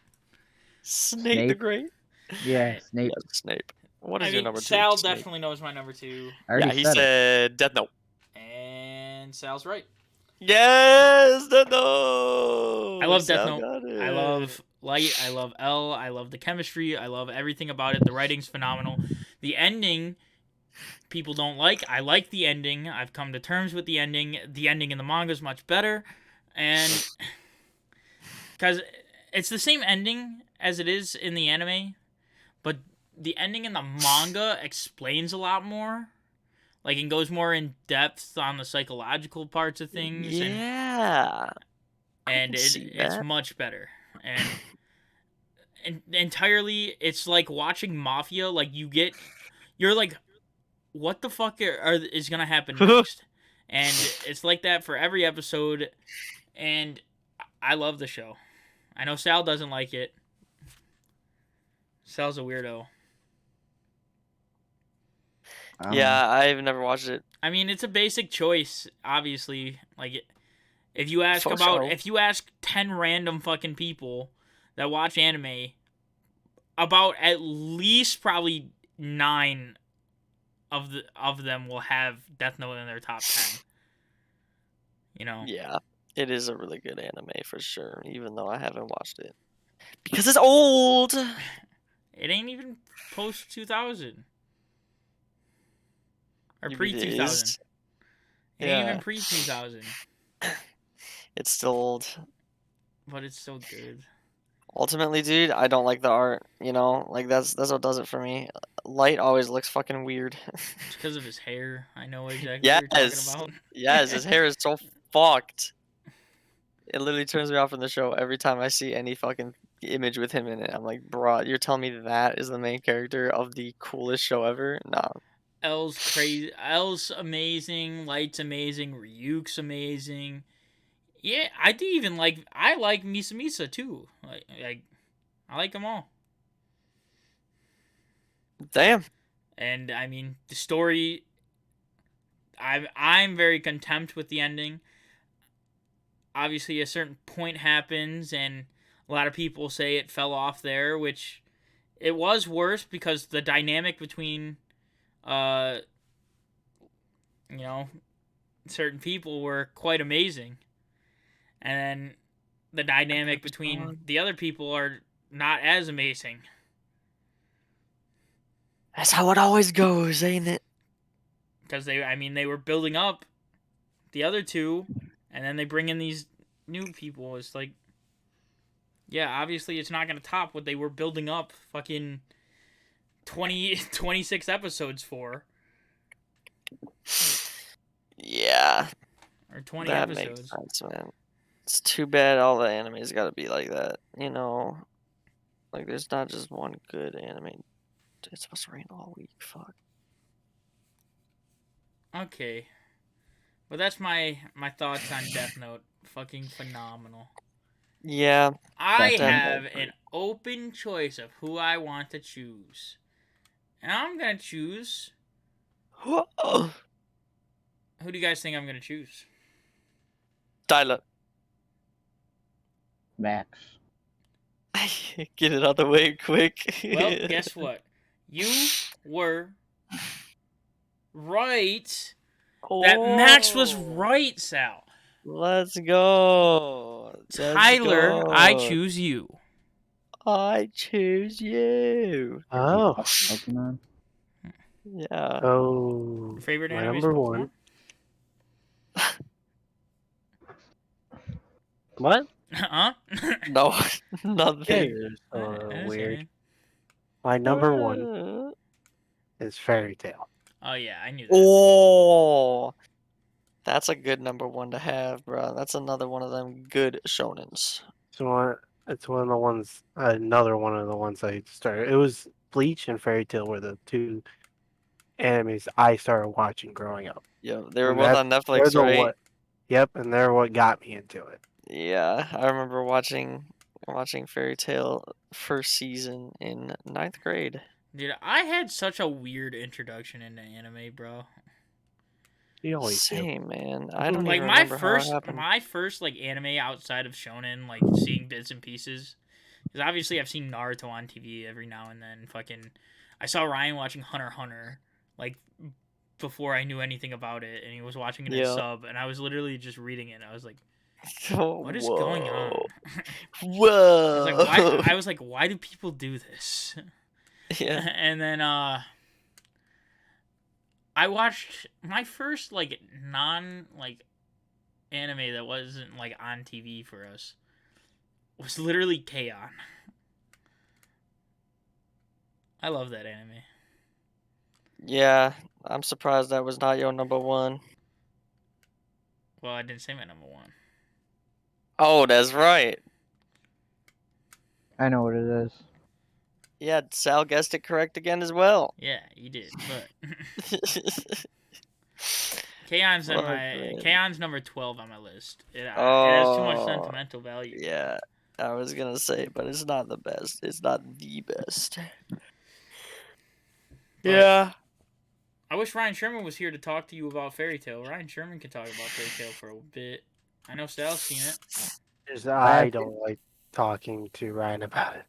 Snape the Great. Yeah, Snape. Yeah, Snape. What is I your mean, number 2? Sal Snape. definitely knows my number 2, I already Yeah, he said it. said Death Note. and Sal's right. Yes, Death Note. I love Death Sal Note. got it. I love Light. I love L. I love the chemistry. I love everything about it. The writing's phenomenal. The ending, people don't like. I like the ending. I've come to terms with the ending. The ending in the manga is much better, and because it's the same ending as it is in the anime, but the ending in the manga explains a lot more. Like, it goes more in depth on the psychological parts of things, Yeah. and can see it's that. much better. And entirely, it's like watching Mafia. Like, you're like, what the fuck is gonna happen next? And it's like that for every episode, and I love the show. I know Sal doesn't like it. Sal's a weirdo. Yeah, I've never watched it. I mean, it's a basic choice, obviously. Like, if you ask For sure. if you ask 10 random fucking people that watch anime, about at least probably 9 of them will have Death Note in their top 10. You know? Yeah, it is a really good anime for sure, even though I haven't watched it. Because it's old! It ain't even post 2000. Or You pre mean it 2000. is? It ain't Yeah. even pre 2000. It's still old. But it's so good. Ultimately, dude, I don't like the art, you know? Like, that's what does it for me. Light always looks fucking weird. It's because of his hair. I know exactly what you're Yes! talking about. Yes, his hair is so fucked. It literally turns me off from the show every time I see any fucking image with him in it. I'm like, bruh, you're telling me that is the main character of the coolest show ever? No. L's crazy. L's amazing. Light's amazing. Ryuk's amazing. Yeah, I do even like. I like Misa too. Like, I like them all. Damn. And I mean, the story. I'm very content with the ending. Obviously, a certain point happens, and a lot of people say it fell off there, which it was worse because the dynamic between, you know, certain people were quite amazing, and then the dynamic between the other people are not as amazing. That's how it always goes, ain't it? Because they were building up the other two, and then they bring in these new people. It's like, yeah, obviously it's not going to top what they were building up fucking 26 episodes for. Yeah. Or 20 That episodes. makes sense, man. It's too bad all the anime's gotta be like that, you know? Like, there's not just one good anime. It's supposed to rain all week. Fuck. Okay. But that's my thoughts on Death Note. Fucking phenomenal. Yeah. I Definitely. have an open choice of who I want to choose. And I'm going to choose... Who do you guys think I'm going to choose? Tyler. Max. Get it out the way quick. Well, guess what? You were right. That Max was Oh, right, Sal. Let's go. Tyler, I choose you. I choose you. Oh. Pokemon. Yeah. Oh. Your favorite My anime is number Pokemon? one. What? Huh? No, Yeah, nothing. you're I so didn't say weird. anything. My number one is Fairy Tail. Oh yeah, I knew that. Oh, that's a good number one to have, bro. That's another one of them good shonens. It's one of the ones. Another one of the ones I started. It was Bleach and Fairy Tail were the two animes I started watching growing up. Yeah, they were And both on they're Netflix, the right? what? Yep, and they're what got me into it. Yeah, I remember watching Fairy Tail first season in 9th grade. Dude, I had such a weird introduction into anime, bro. You always do. Same, man. I don't Like even my remember how it happened. first like anime outside of shonen, like seeing bits and pieces. Because obviously I've seen Naruto on TV every now and then. Fucking, I saw Ryan watching Hunter x Hunter like before I knew anything about it, and he was watching it in Yeah. sub, and I was literally just reading it. And I was like, Oh, what is going on? Whoa. I was like, why do people do this? Yeah. And then I watched my first like non like anime that wasn't like on TV for us was literally K-On! I love that anime. Yeah, I'm surprised that was not your number one. Well, I didn't say my number one. Oh, that's right. I know what it is. Yeah, Sal guessed it correct again as well. Yeah, you did, but K-On's Fuck, man. K-On's number 12 on my list. It has too much Oh, sentimental value. yeah. I was gonna say, but it's not the best. It's not the best. But Yeah. I wish Ryan Sherman was here to talk to you about Fairy Tail. Ryan Sherman can talk about Fairy Tail for a bit. I know Sal's seen it. I don't like talking to Ryan about it.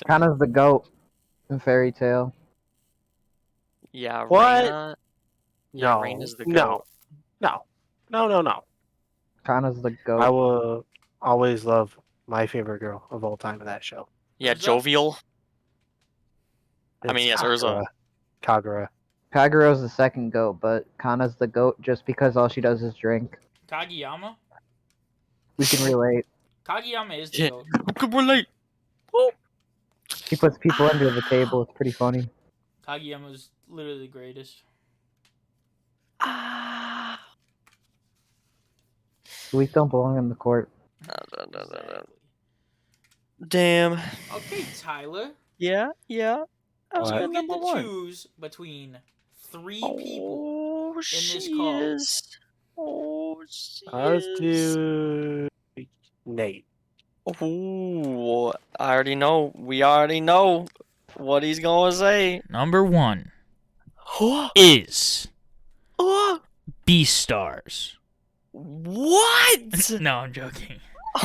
Kana's the goat in Fairy Tail. Yeah, What? Reina. Yeah, No, Reina's the no, goat. no. Kana's the goat. I will always love my favorite girl of all time in that show. Yeah, Urza? Jovial. I mean, It's yes, Urza. Kagura. Kaguro's the second goat, but Kana's the goat just because all she does is drink. Kageyama? We can relate. Kageyama is the Yeah. goat. Who could relate? He puts people under the table. It's pretty funny. Kageyama's literally the greatest. Ah. We don't belong in the court. Exactly. Damn. Okay, Tyler. Yeah. That was What? my You get number to one. choose between 3 people Oh, in this she call. is. Oh, she Let's is. do Nate. Ooh, I already know. We already know what he's gonna say. Number 1 What? is Beastars. No, I'm joking.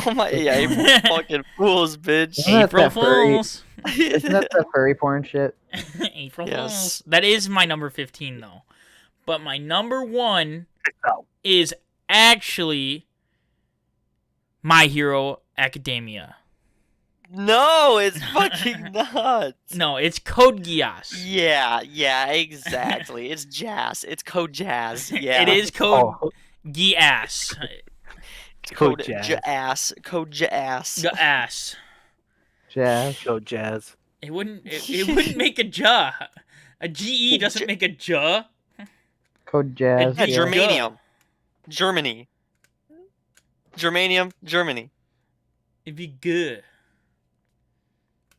Oh my! Yeah, April fucking fools, bitch. Isn't that April that furry- Fools. Isn't that the furry porn shit? April Yes. Fools. That is my number 15, though. But my number 1 Oh. is actually My Hero Academia. No, it's fucking not. No, it's Code Geass. Yeah, exactly. It's jazz. It's code jazz. Yeah. It is Code Oh, Geass. Code Jazz. Jazz. Code jazz. Geass. Jazz. Go Jazz. It wouldn't make a ja. A GE doesn't make a ja. Code Jazz. Yeah, Yeah. germanium. Germany. Germanium, Germany. It'd be good.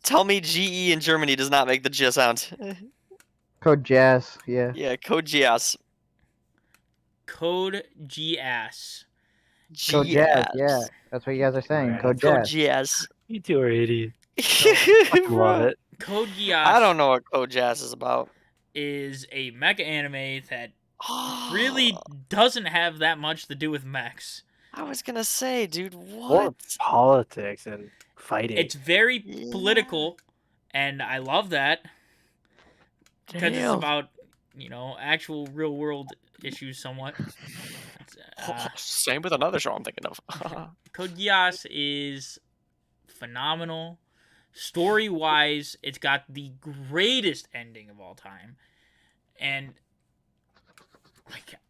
Tell me GE in Germany does not make the G sound. Code Jazz, yeah. Yeah, Code GS. Code GS. Code Jazz, yeah. GS. That's what you guys are saying. Right. Code Code Jazz. GS. You two are idiots. So, Love Bro, it. Code I don't Geass know what Code GS is about. is a mecha anime that really doesn't have that much to do with mechs. I was gonna say, dude, More what? politics and fighting. It's very Yeah. political, and I love that because it's Damn. about, actual real world issues somewhat. Same with another show I'm thinking of. Code Geass is phenomenal. Story-wise, it's got the greatest ending of all time. And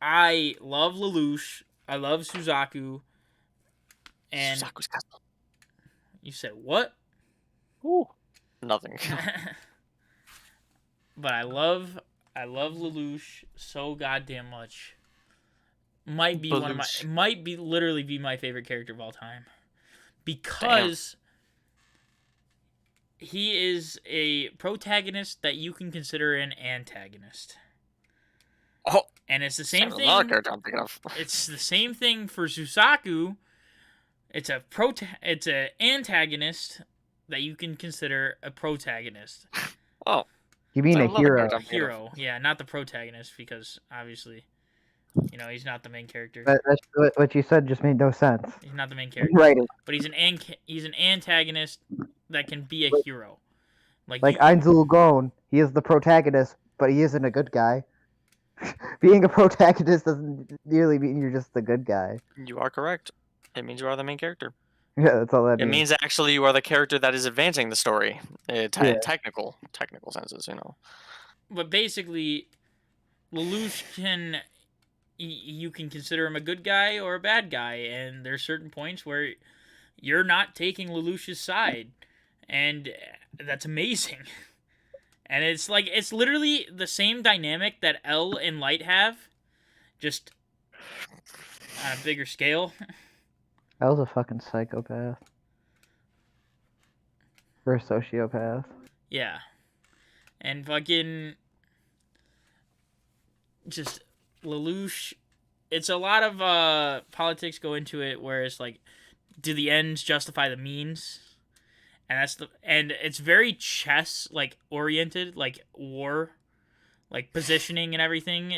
I love Lelouch. I love Suzaku. And Suzaku's castle. you said what? Ooh. Nothing. But I love Lelouch so goddamn much. Might be Lelouch. literally be my favorite character of all time. Because he is a protagonist that you can consider an antagonist. Oh, And it's the same thing. Another character I'm thinking of. It's the same thing for Suzaku. It's an antagonist that you can consider a protagonist. Oh, You mean I a love a hero? character. Hero, yeah, not the protagonist, because obviously, he's not the main character. But what you said just made no sense. He's not the main character. Right. But he's an antagonist that can be a hero. Like Ainzul Gon, he is the protagonist, but he isn't a good guy. Being a protagonist doesn't nearly mean you're just the good guy. You are correct. It means you are the main character. Yeah, that's all that It means. means actually you are the character that is advancing the story. Yeah. Technical senses, But basically, Lelouch you can consider him a good guy or a bad guy, and there's certain points where you're not taking Lelouch's side, and that's amazing. And it's literally the same dynamic that L and Light have, just on a bigger scale. That was a fucking psychopath. Or a sociopath. Yeah. And fucking just Lelouch, it's a lot of politics go into it, where it's like, do the ends justify the means? And it's very chess oriented, like war, like positioning and everything.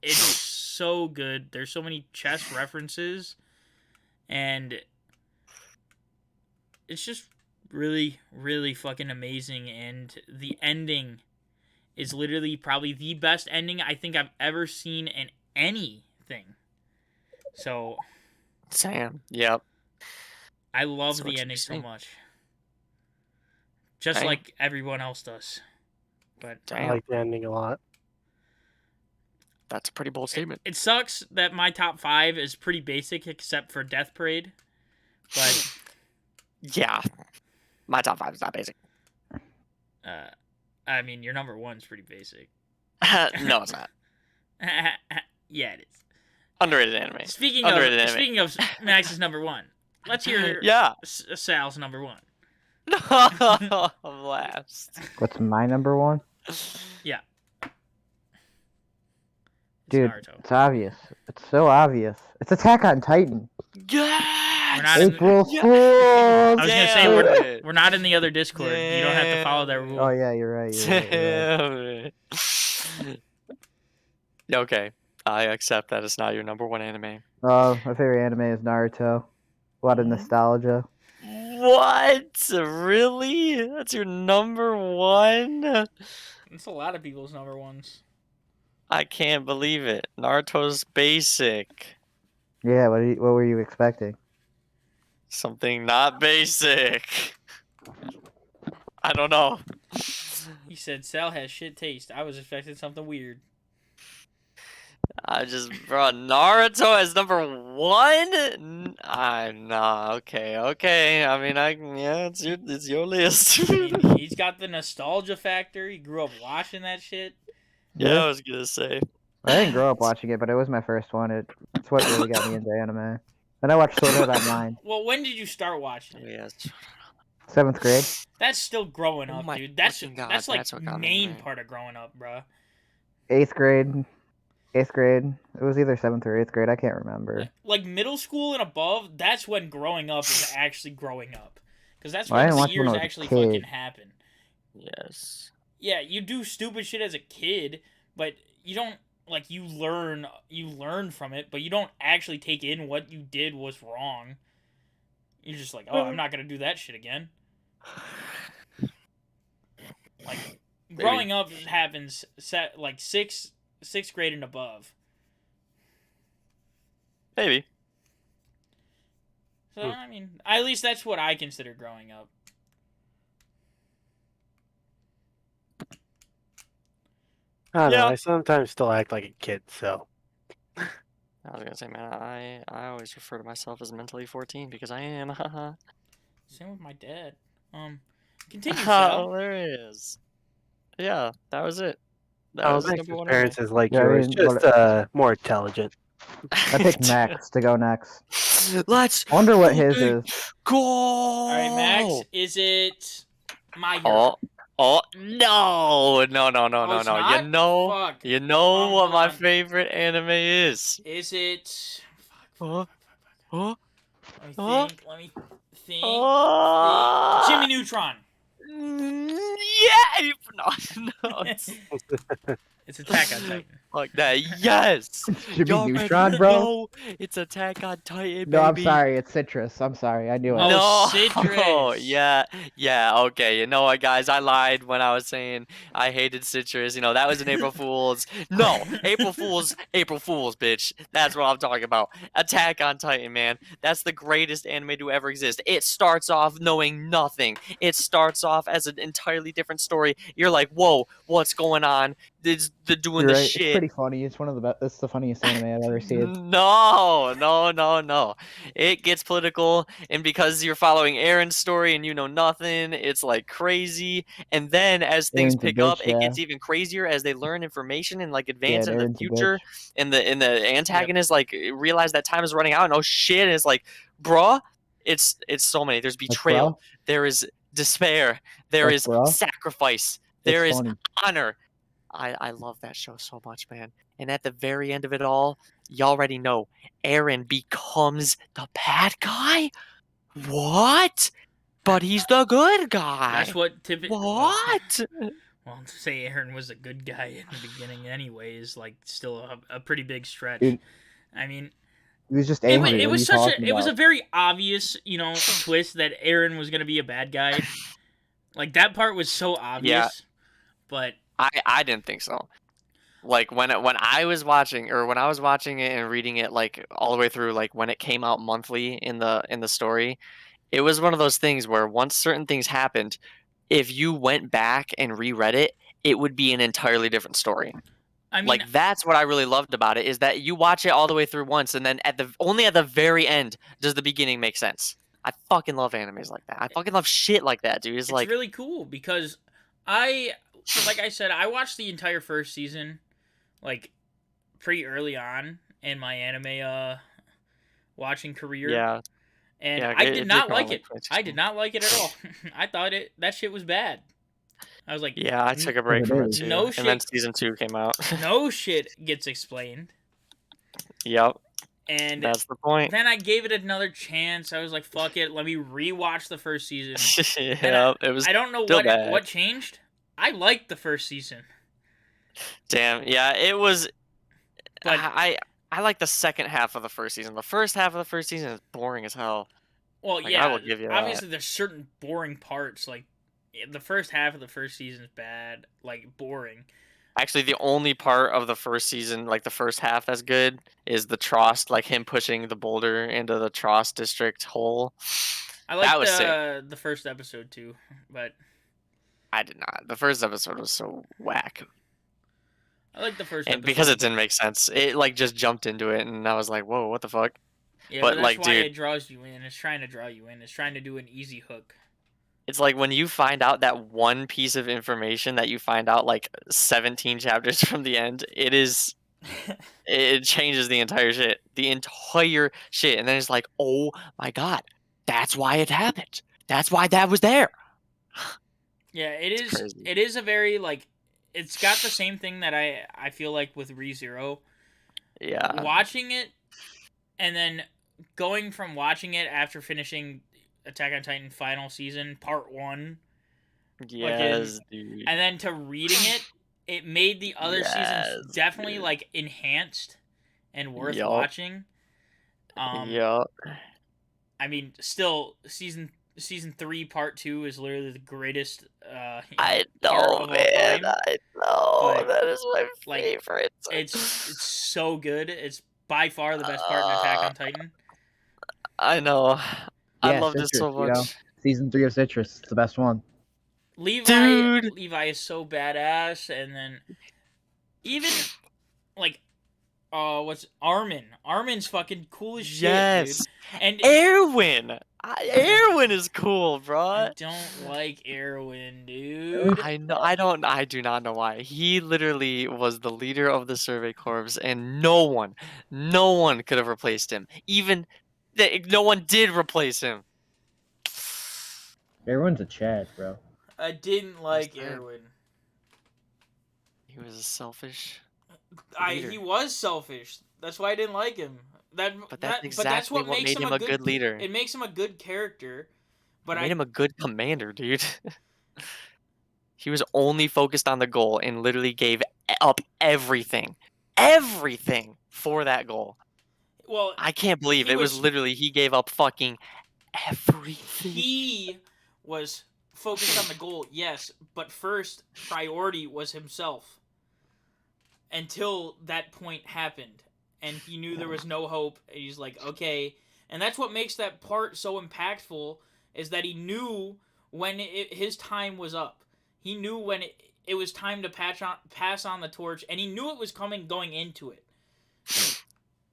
It's so good. There's so many chess references, and it's just really, really fucking amazing. And the ending is literally probably the best ending I think I've ever seen in anything. So Sam. Yep. I love That's what the you ending so say. much. Just Damn. like everyone else does. But I Damn. like the ending a lot. That's a pretty bold statement. it sucks that my top 5 is pretty basic except for Death Parade. But Yeah. My top 5 is not basic. I mean, your number 1's pretty basic. No, it's not. Yeah, it is. Underrated anime. Speaking Underrated anime. speaking of Max's number 1, let's hear Yeah. Sal's number 1. Last. What's my number one? Yeah. It's Dude, Naruto. it's obvious. It's so obvious. It's Attack on Titan. Yes! We're not in- April Yeah. Fools! I was gonna say Damn we're not in the other Discord. You don't have to follow that rule. Oh yeah, you're right. You're right, you're right. Damn it. Yeah, okay. I accept that it's not your number 1 anime. Oh, my favorite anime is Naruto. A lot of nostalgia. What? Really? That's your number 1? It's a lot of people's number 1s. I can't believe it. Naruto's basic. Yeah, what were you expecting? Something not basic. I don't know. He said Sal has shit taste. I was expecting something weird. I just brought Naruto as number 1. I'm not okay. I mean, yeah, it's your list. I mean, he's got the nostalgia factor. He grew up watching that shit. Yeah, I was gonna say. I didn't grow up watching it, but it was my first one. It's what really got me into anime. Then I watched Sword Art Online. Well, when did you start watching it? Yes. 7th grade. That's still growing Oh up, my dude. That's fucking God, that's like that's what got me, main man. part of growing up, bro. 8th grade. 8th grade. It was either 7th or 8th grade. I can't remember. Like middle school and above, that's when growing up is actually growing up, because that's Well, I when didn't the watch it when I years was a actually kid. fucking happen. Yes. Yeah, you do stupid shit as a kid, but you don't like you learn from it, but you don't actually take in what you did was wrong. You're just like, oh, I'm not gonna do that shit again. Like growing up happens set like sixth grade and above. Maybe. So I mean, at least that's what I consider growing up. I don't know. Yeah. I sometimes still act like a kid, so. I was gonna say, man, I always refer to myself as mentally 14 because I am. Haha. Same with my dad. Continue, Sal. Hilarious. Yeah, that was it. That Oh, was Max's number one parents is like Yeah, I yours, mean, just more intelligent. I picked Max to go next. Let's I wonder what his fucking is. go. All right, Max. Is it my Oh, hero? oh no, no, no, no, Oh, no, it's no. not? Fuck. You know what Hold my on. favorite anime is. Is it? Huh? Huh? Let me Huh? think. Let me think. Oh, Jimmy Neutron. yeah, no, no, It's Attack on Titan. fuck that. Yes, Jimmy y'all Neutron, already bro. know it's Attack on Titan, No, I'm baby. sorry. It's Citrus. I'm sorry. I knew it. Oh, No, Citrus. yeah, okay. You know what, guys? I lied when I was saying I hated citrus. You know, that was an April Fool's. No, April Fool's, bitch. That's what I'm talking about. Attack on Titan, man. That's the greatest anime to ever exist. It starts off knowing nothing. It starts off as an entirely different story. You're like, whoa, what's going on? They're doing You're the right. It's shit. pretty funny. It's one of the best. It's the funniest anime I've ever seen. No, no, no, no. It gets political, and because you're following Aaron's story and you know nothing, it's like crazy. And then as things Aaron's a pick up, bitch, it yeah. gets even crazier as they learn information and like Yeah, advance in the Aaron's a bitch. future. And the antagonist like realize that time is running out, and oh shit, and it's like, bruh, it's so many. There's Like, betrayal, bruh. there is despair, there Like, is bruh. sacrifice, It's there is funny. honor. I love that show so much, man. And at the very end of it all, you already know Aaron becomes the bad guy? What? But he's the good guy. That's what typically. What? Well, to say Aaron was a good guy in the beginning, anyway, is like still a pretty big stretch. Dude. I mean, He was just it angry. was What are you such talking a it was a about? very obvious twist that Aaron was gonna be a bad guy. Like that part was so obvious. But I didn't think so. Like when I was watching it and reading it like all the way through, like when it came out monthly in the story, it was one of those things where once certain things happened, if you went back and reread it, it would be an entirely different story. I mean, Like that's what I really loved about it, is that you watch it all the way through once, and then only at the very end does the beginning make sense. I fucking love animes like that. I fucking love shit like that, dude. It's like, really cool because like I said, I watched the entire first season, like pretty early on in my anime watching career. yeah, And yeah, I it did did not come out like like it. 2016. I did not like it at all. I thought that shit was bad. I was like, Yeah, I took a break it from it is. too. No And then shit. season 2 came out. no shit gets explained. Yep, And that's the point. then I gave it another chance. I was like, fuck it, let me rewatch the first season. Yep, it was I don't know still bad. what changed. I liked the first season. Damn, yeah, it was. But I like the second half of the first season. The first half of the first season is boring as hell. well, Like, yeah, I will give you that. obviously there's certain boring parts. Like the first half of the first season is bad, like boring. Actually, the only part of the first season, like the first half, that's good is the Trost, like him pushing the boulder into the Trost district hole. I liked That was sick. the first episode too, but I did not. The first episode was so whack, I liked the first and episode. because it didn't make sense, it like just jumped into it, and I was like, "Whoa, what the fuck?" Yeah, but but that's like, why dude, it draws you in. It's trying to draw you in. It's trying to do an easy hook. it's like when you find out that one piece of information that you find out like 17 chapters from the end, it changes the entire shit. And then it's like, oh my god, that's why it happened. That's why Dad was there. Yeah, it It's is. crazy. It is a very like. It's got the same thing that I feel like with ReZero. Yeah. Watching it, and then going from watching it after finishing Attack on Titan final season part 1, Yes, dude. and then to reading it, it made the other seasons Yes, definitely dude. like enhanced and worth Yup. watching. Yup. I mean, still season 3 part 2 is literally the greatest I part know, of all man. time. I know. But, That is my like, favorite. It's so good. It's by far the best part in Attack on Titan. I know. I Yeah, loved it Citrus, so much. Season 3 of Citrus. It's the best one. Dude. Levi is so badass, and then even like what's Armin? Armin's fucking cool as Yes. shit, dude. And Erwin. Erwin is cool, bro. I don't like Erwin, dude. I know. I do not know why. He literally was the leader of the Survey Corps, and no one could have replaced him. Even no one did replace him. Everyone's a Chad, bro. I didn't like That's it. Erwin. He was a selfish. He was selfish. That's why I didn't like him. But that's that's what makes made him him a good leader. It makes him a good character. But It made him a good commander, dude. He was only focused on the goal and literally gave up everything for that goal. well, I can't believe he it was literally he gave up fucking everything. he was focused on the goal, yes, but first priority was himself. Until that point happened, and he knew there was no hope. And he's like, okay, and that's what makes that part so impactful. Is that he knew when his time was up. He knew when it was time to pass on the torch, and he knew it was coming going into it.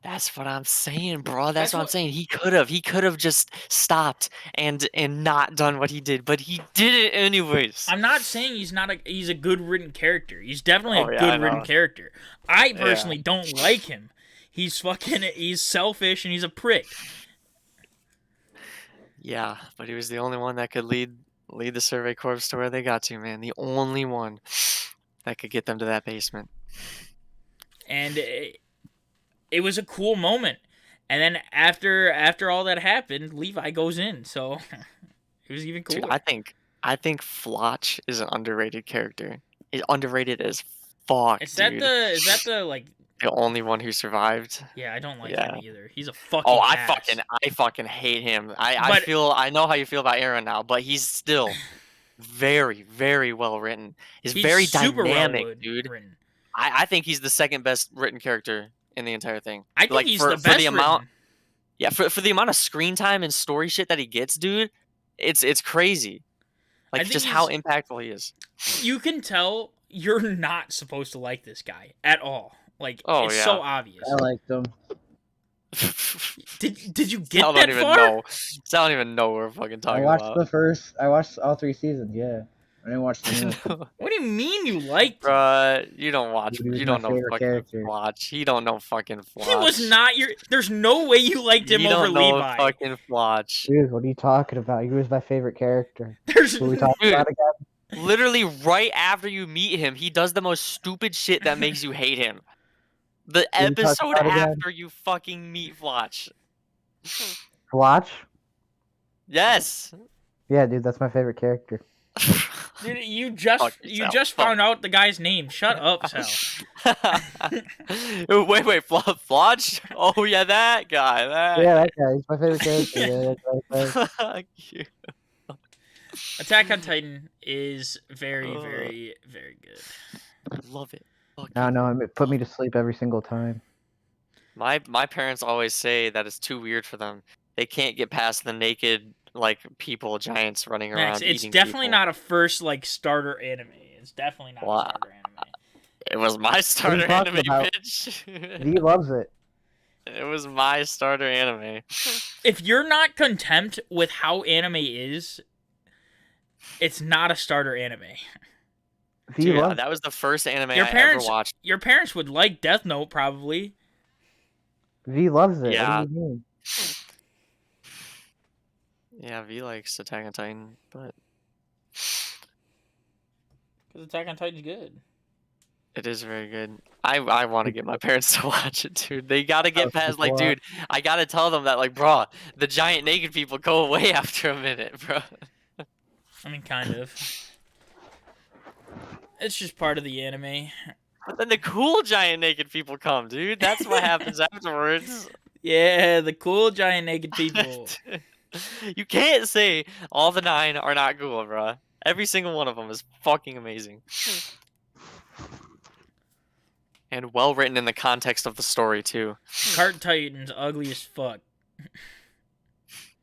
That's what I'm saying, bro. That's what I'm saying. He could have just stopped and not done what he did, but he did it anyways. I'm not saying he's a good written character. He's definitely a yeah, good written character. I personally don't like him. He's selfish and he's a prick. Yeah, but he was the only one that could lead the Survey Corps to where they got to, man. The only one that could get them to that basement. And it was a cool moment. And then after all that happened, Levi goes in, so it was even cooler. Dude, I think Flotch is an underrated character. He's underrated as fuck. Is that the like the only one who survived? Yeah, I don't like him either. He's a fucking I fucking hate him. I know how you feel about Aaron now, but he's still very, very well written. He's very dynamic, dude. Written. I think he's the second best written character in the entire thing. I think he's the best for the amount. Yeah, for the amount of screen time and story shit that he gets, dude, it's crazy. Like just how impactful he is. You can tell you're not supposed to like this guy at all. Like it's so obvious. I liked him. Did you get that far? I don't even know what we're fucking talking about. I watched all 3 seasons. Yeah, I didn't watch the new. What do you mean you liked? Bruh, you don't watch. You don't know fucking character. Flotch. He don't know fucking Flotch. He was not your. There's no way you liked him over Levi. You don't know fucking Flotch. Dude, what are you talking about? He was my favorite character. There's. What are we talking about again? Literally, right after you meet him, he does the most stupid shit that makes you hate him. The episode after you fucking meet Flotch. Flotch? Yes. Yeah, dude, that's my favorite character. Dude, you just found out the guy's name. Shut up, Sal. wait, Flotch? Oh yeah, that guy. Yeah, that guy. He's my favorite character. Yeah, Fuck you. Attack on Titan is very, very, very good. I love it. No, it put me to sleep every single time. My parents always say that it's too weird for them. They can't get past the naked people giants running around. It's definitely not a first starter anime. It's definitely not a starter anime. It was my starter anime, bitch. He loves it. It was my starter anime. If you're not content with how anime is, it's not a starter anime. Dude, that was the first anime I ever watched. Your parents would like Death Note, probably. V loves it. Yeah. What do you mean? Yeah, V likes Attack on Titan, but Because Attack on Titan's good. it is very good. I want to get my parents to watch it, dude. They gotta get past, like, What? dude, I gotta tell them that, like, bro, the giant naked people go away after a minute, bro. I mean, kind of. It's just part of the anime. But then the cool giant naked people come, dude. That's what happens afterwards. Yeah, the cool giant naked people. You can't say all the 9 are not cool, bro. Every single one of them is fucking amazing. And well written in the context of the story, too. Cart Titan's ugly as fuck.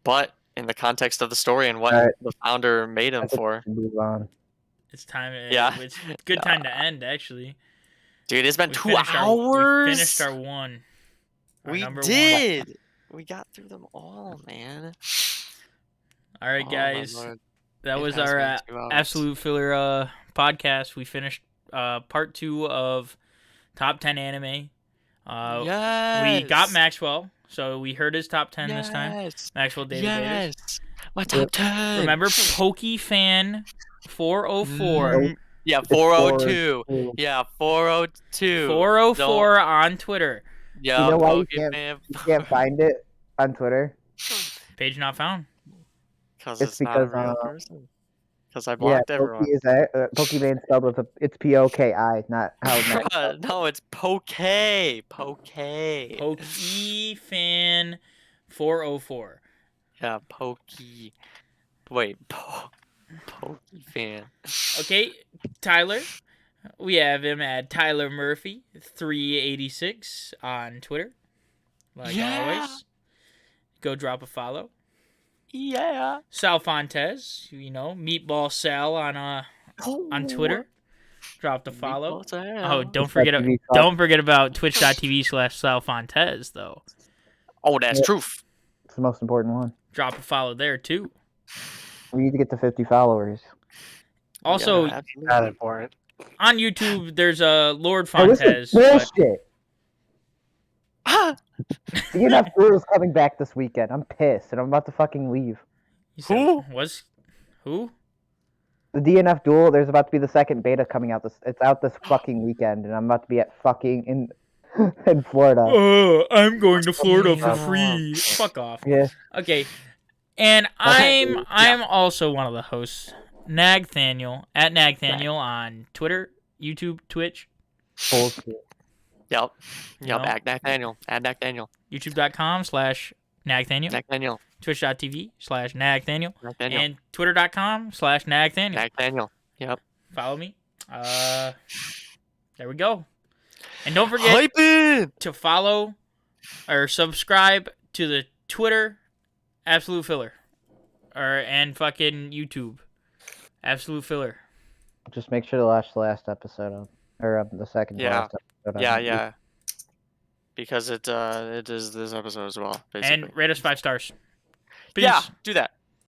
But in the context of the story and what Alright. the founder made I him think for. we should move on. It's time. Yeah. It's a good time to end, actually. Dude, it's been We 2 finished hours. We finished our one. Our We number did. We got through them all, man. One. All right, Oh, my guys. lord. That It was has our been 2 hours. absolute filler podcast. We finished part 2 of top 10 anime. Yes. We got Maxwell, so we heard his top 10 this time. Yes. Maxwell David Davis. Yes. My top 10. Remember PokeFan 404. Yeah, It's 402. 402. Yeah, 402. 404 on Twitter. Yeah, You know why you Pokemon. You can't find it on Twitter. Page not found. Because It's it's not a because, real person. Because I Yeah, blocked everyone. Pokemon spelled with it's P-O-K-I, not how it's meant. Bruh, no, it's Poke. PokeFan 404. Yeah, Pokey. Wait, Pokey fan. Okay, Tyler. We have him at Tyler Murphy 386 on Twitter. Like always. Go drop a follow. Yeah. Sal Fontes, Meatball Sal on Twitter. Drop the follow. Oh, don't forget about twitch.tv/Sal Fontes though. Oh, that's Yeah. truth. It's the most important one. Drop a follow there too. We need to get to 50 followers. Also, Yeah, Not important. on YouTube, there's a Lord Oh, this Fontes. is bullshit. The DNF Duel is coming back this weekend. I'm pissed, and I'm about to fucking leave. Who? Who? The DNF Duel, there's about to be the second beta coming out. It's out this fucking weekend, and I'm about to be at fucking in Florida. Oh, I'm going to Florida for free. Fuck off. Yeah. Okay. And I'm also one of the hosts, Nagthaniel, at Nagthaniel on Twitter, YouTube, Twitch. Bullshit. Yep. You know? Add Nagthaniel. YouTube.com/Nagthaniel. Nagthaniel. Twitch.tv/Nagthaniel. Nagthaniel. And Twitter.com/Nagthaniel. Nagthaniel. Yep. Follow me. There we go. And don't forget Hyping! to follow or subscribe to the Twitter Absolute Filler. And fucking YouTube. Absolute Filler. Just make sure to watch the last episode or the second to Yeah. last episode. Yeah. Because it is this episode as well, basically. And rate us 5 stars. Peace. Yeah, do that.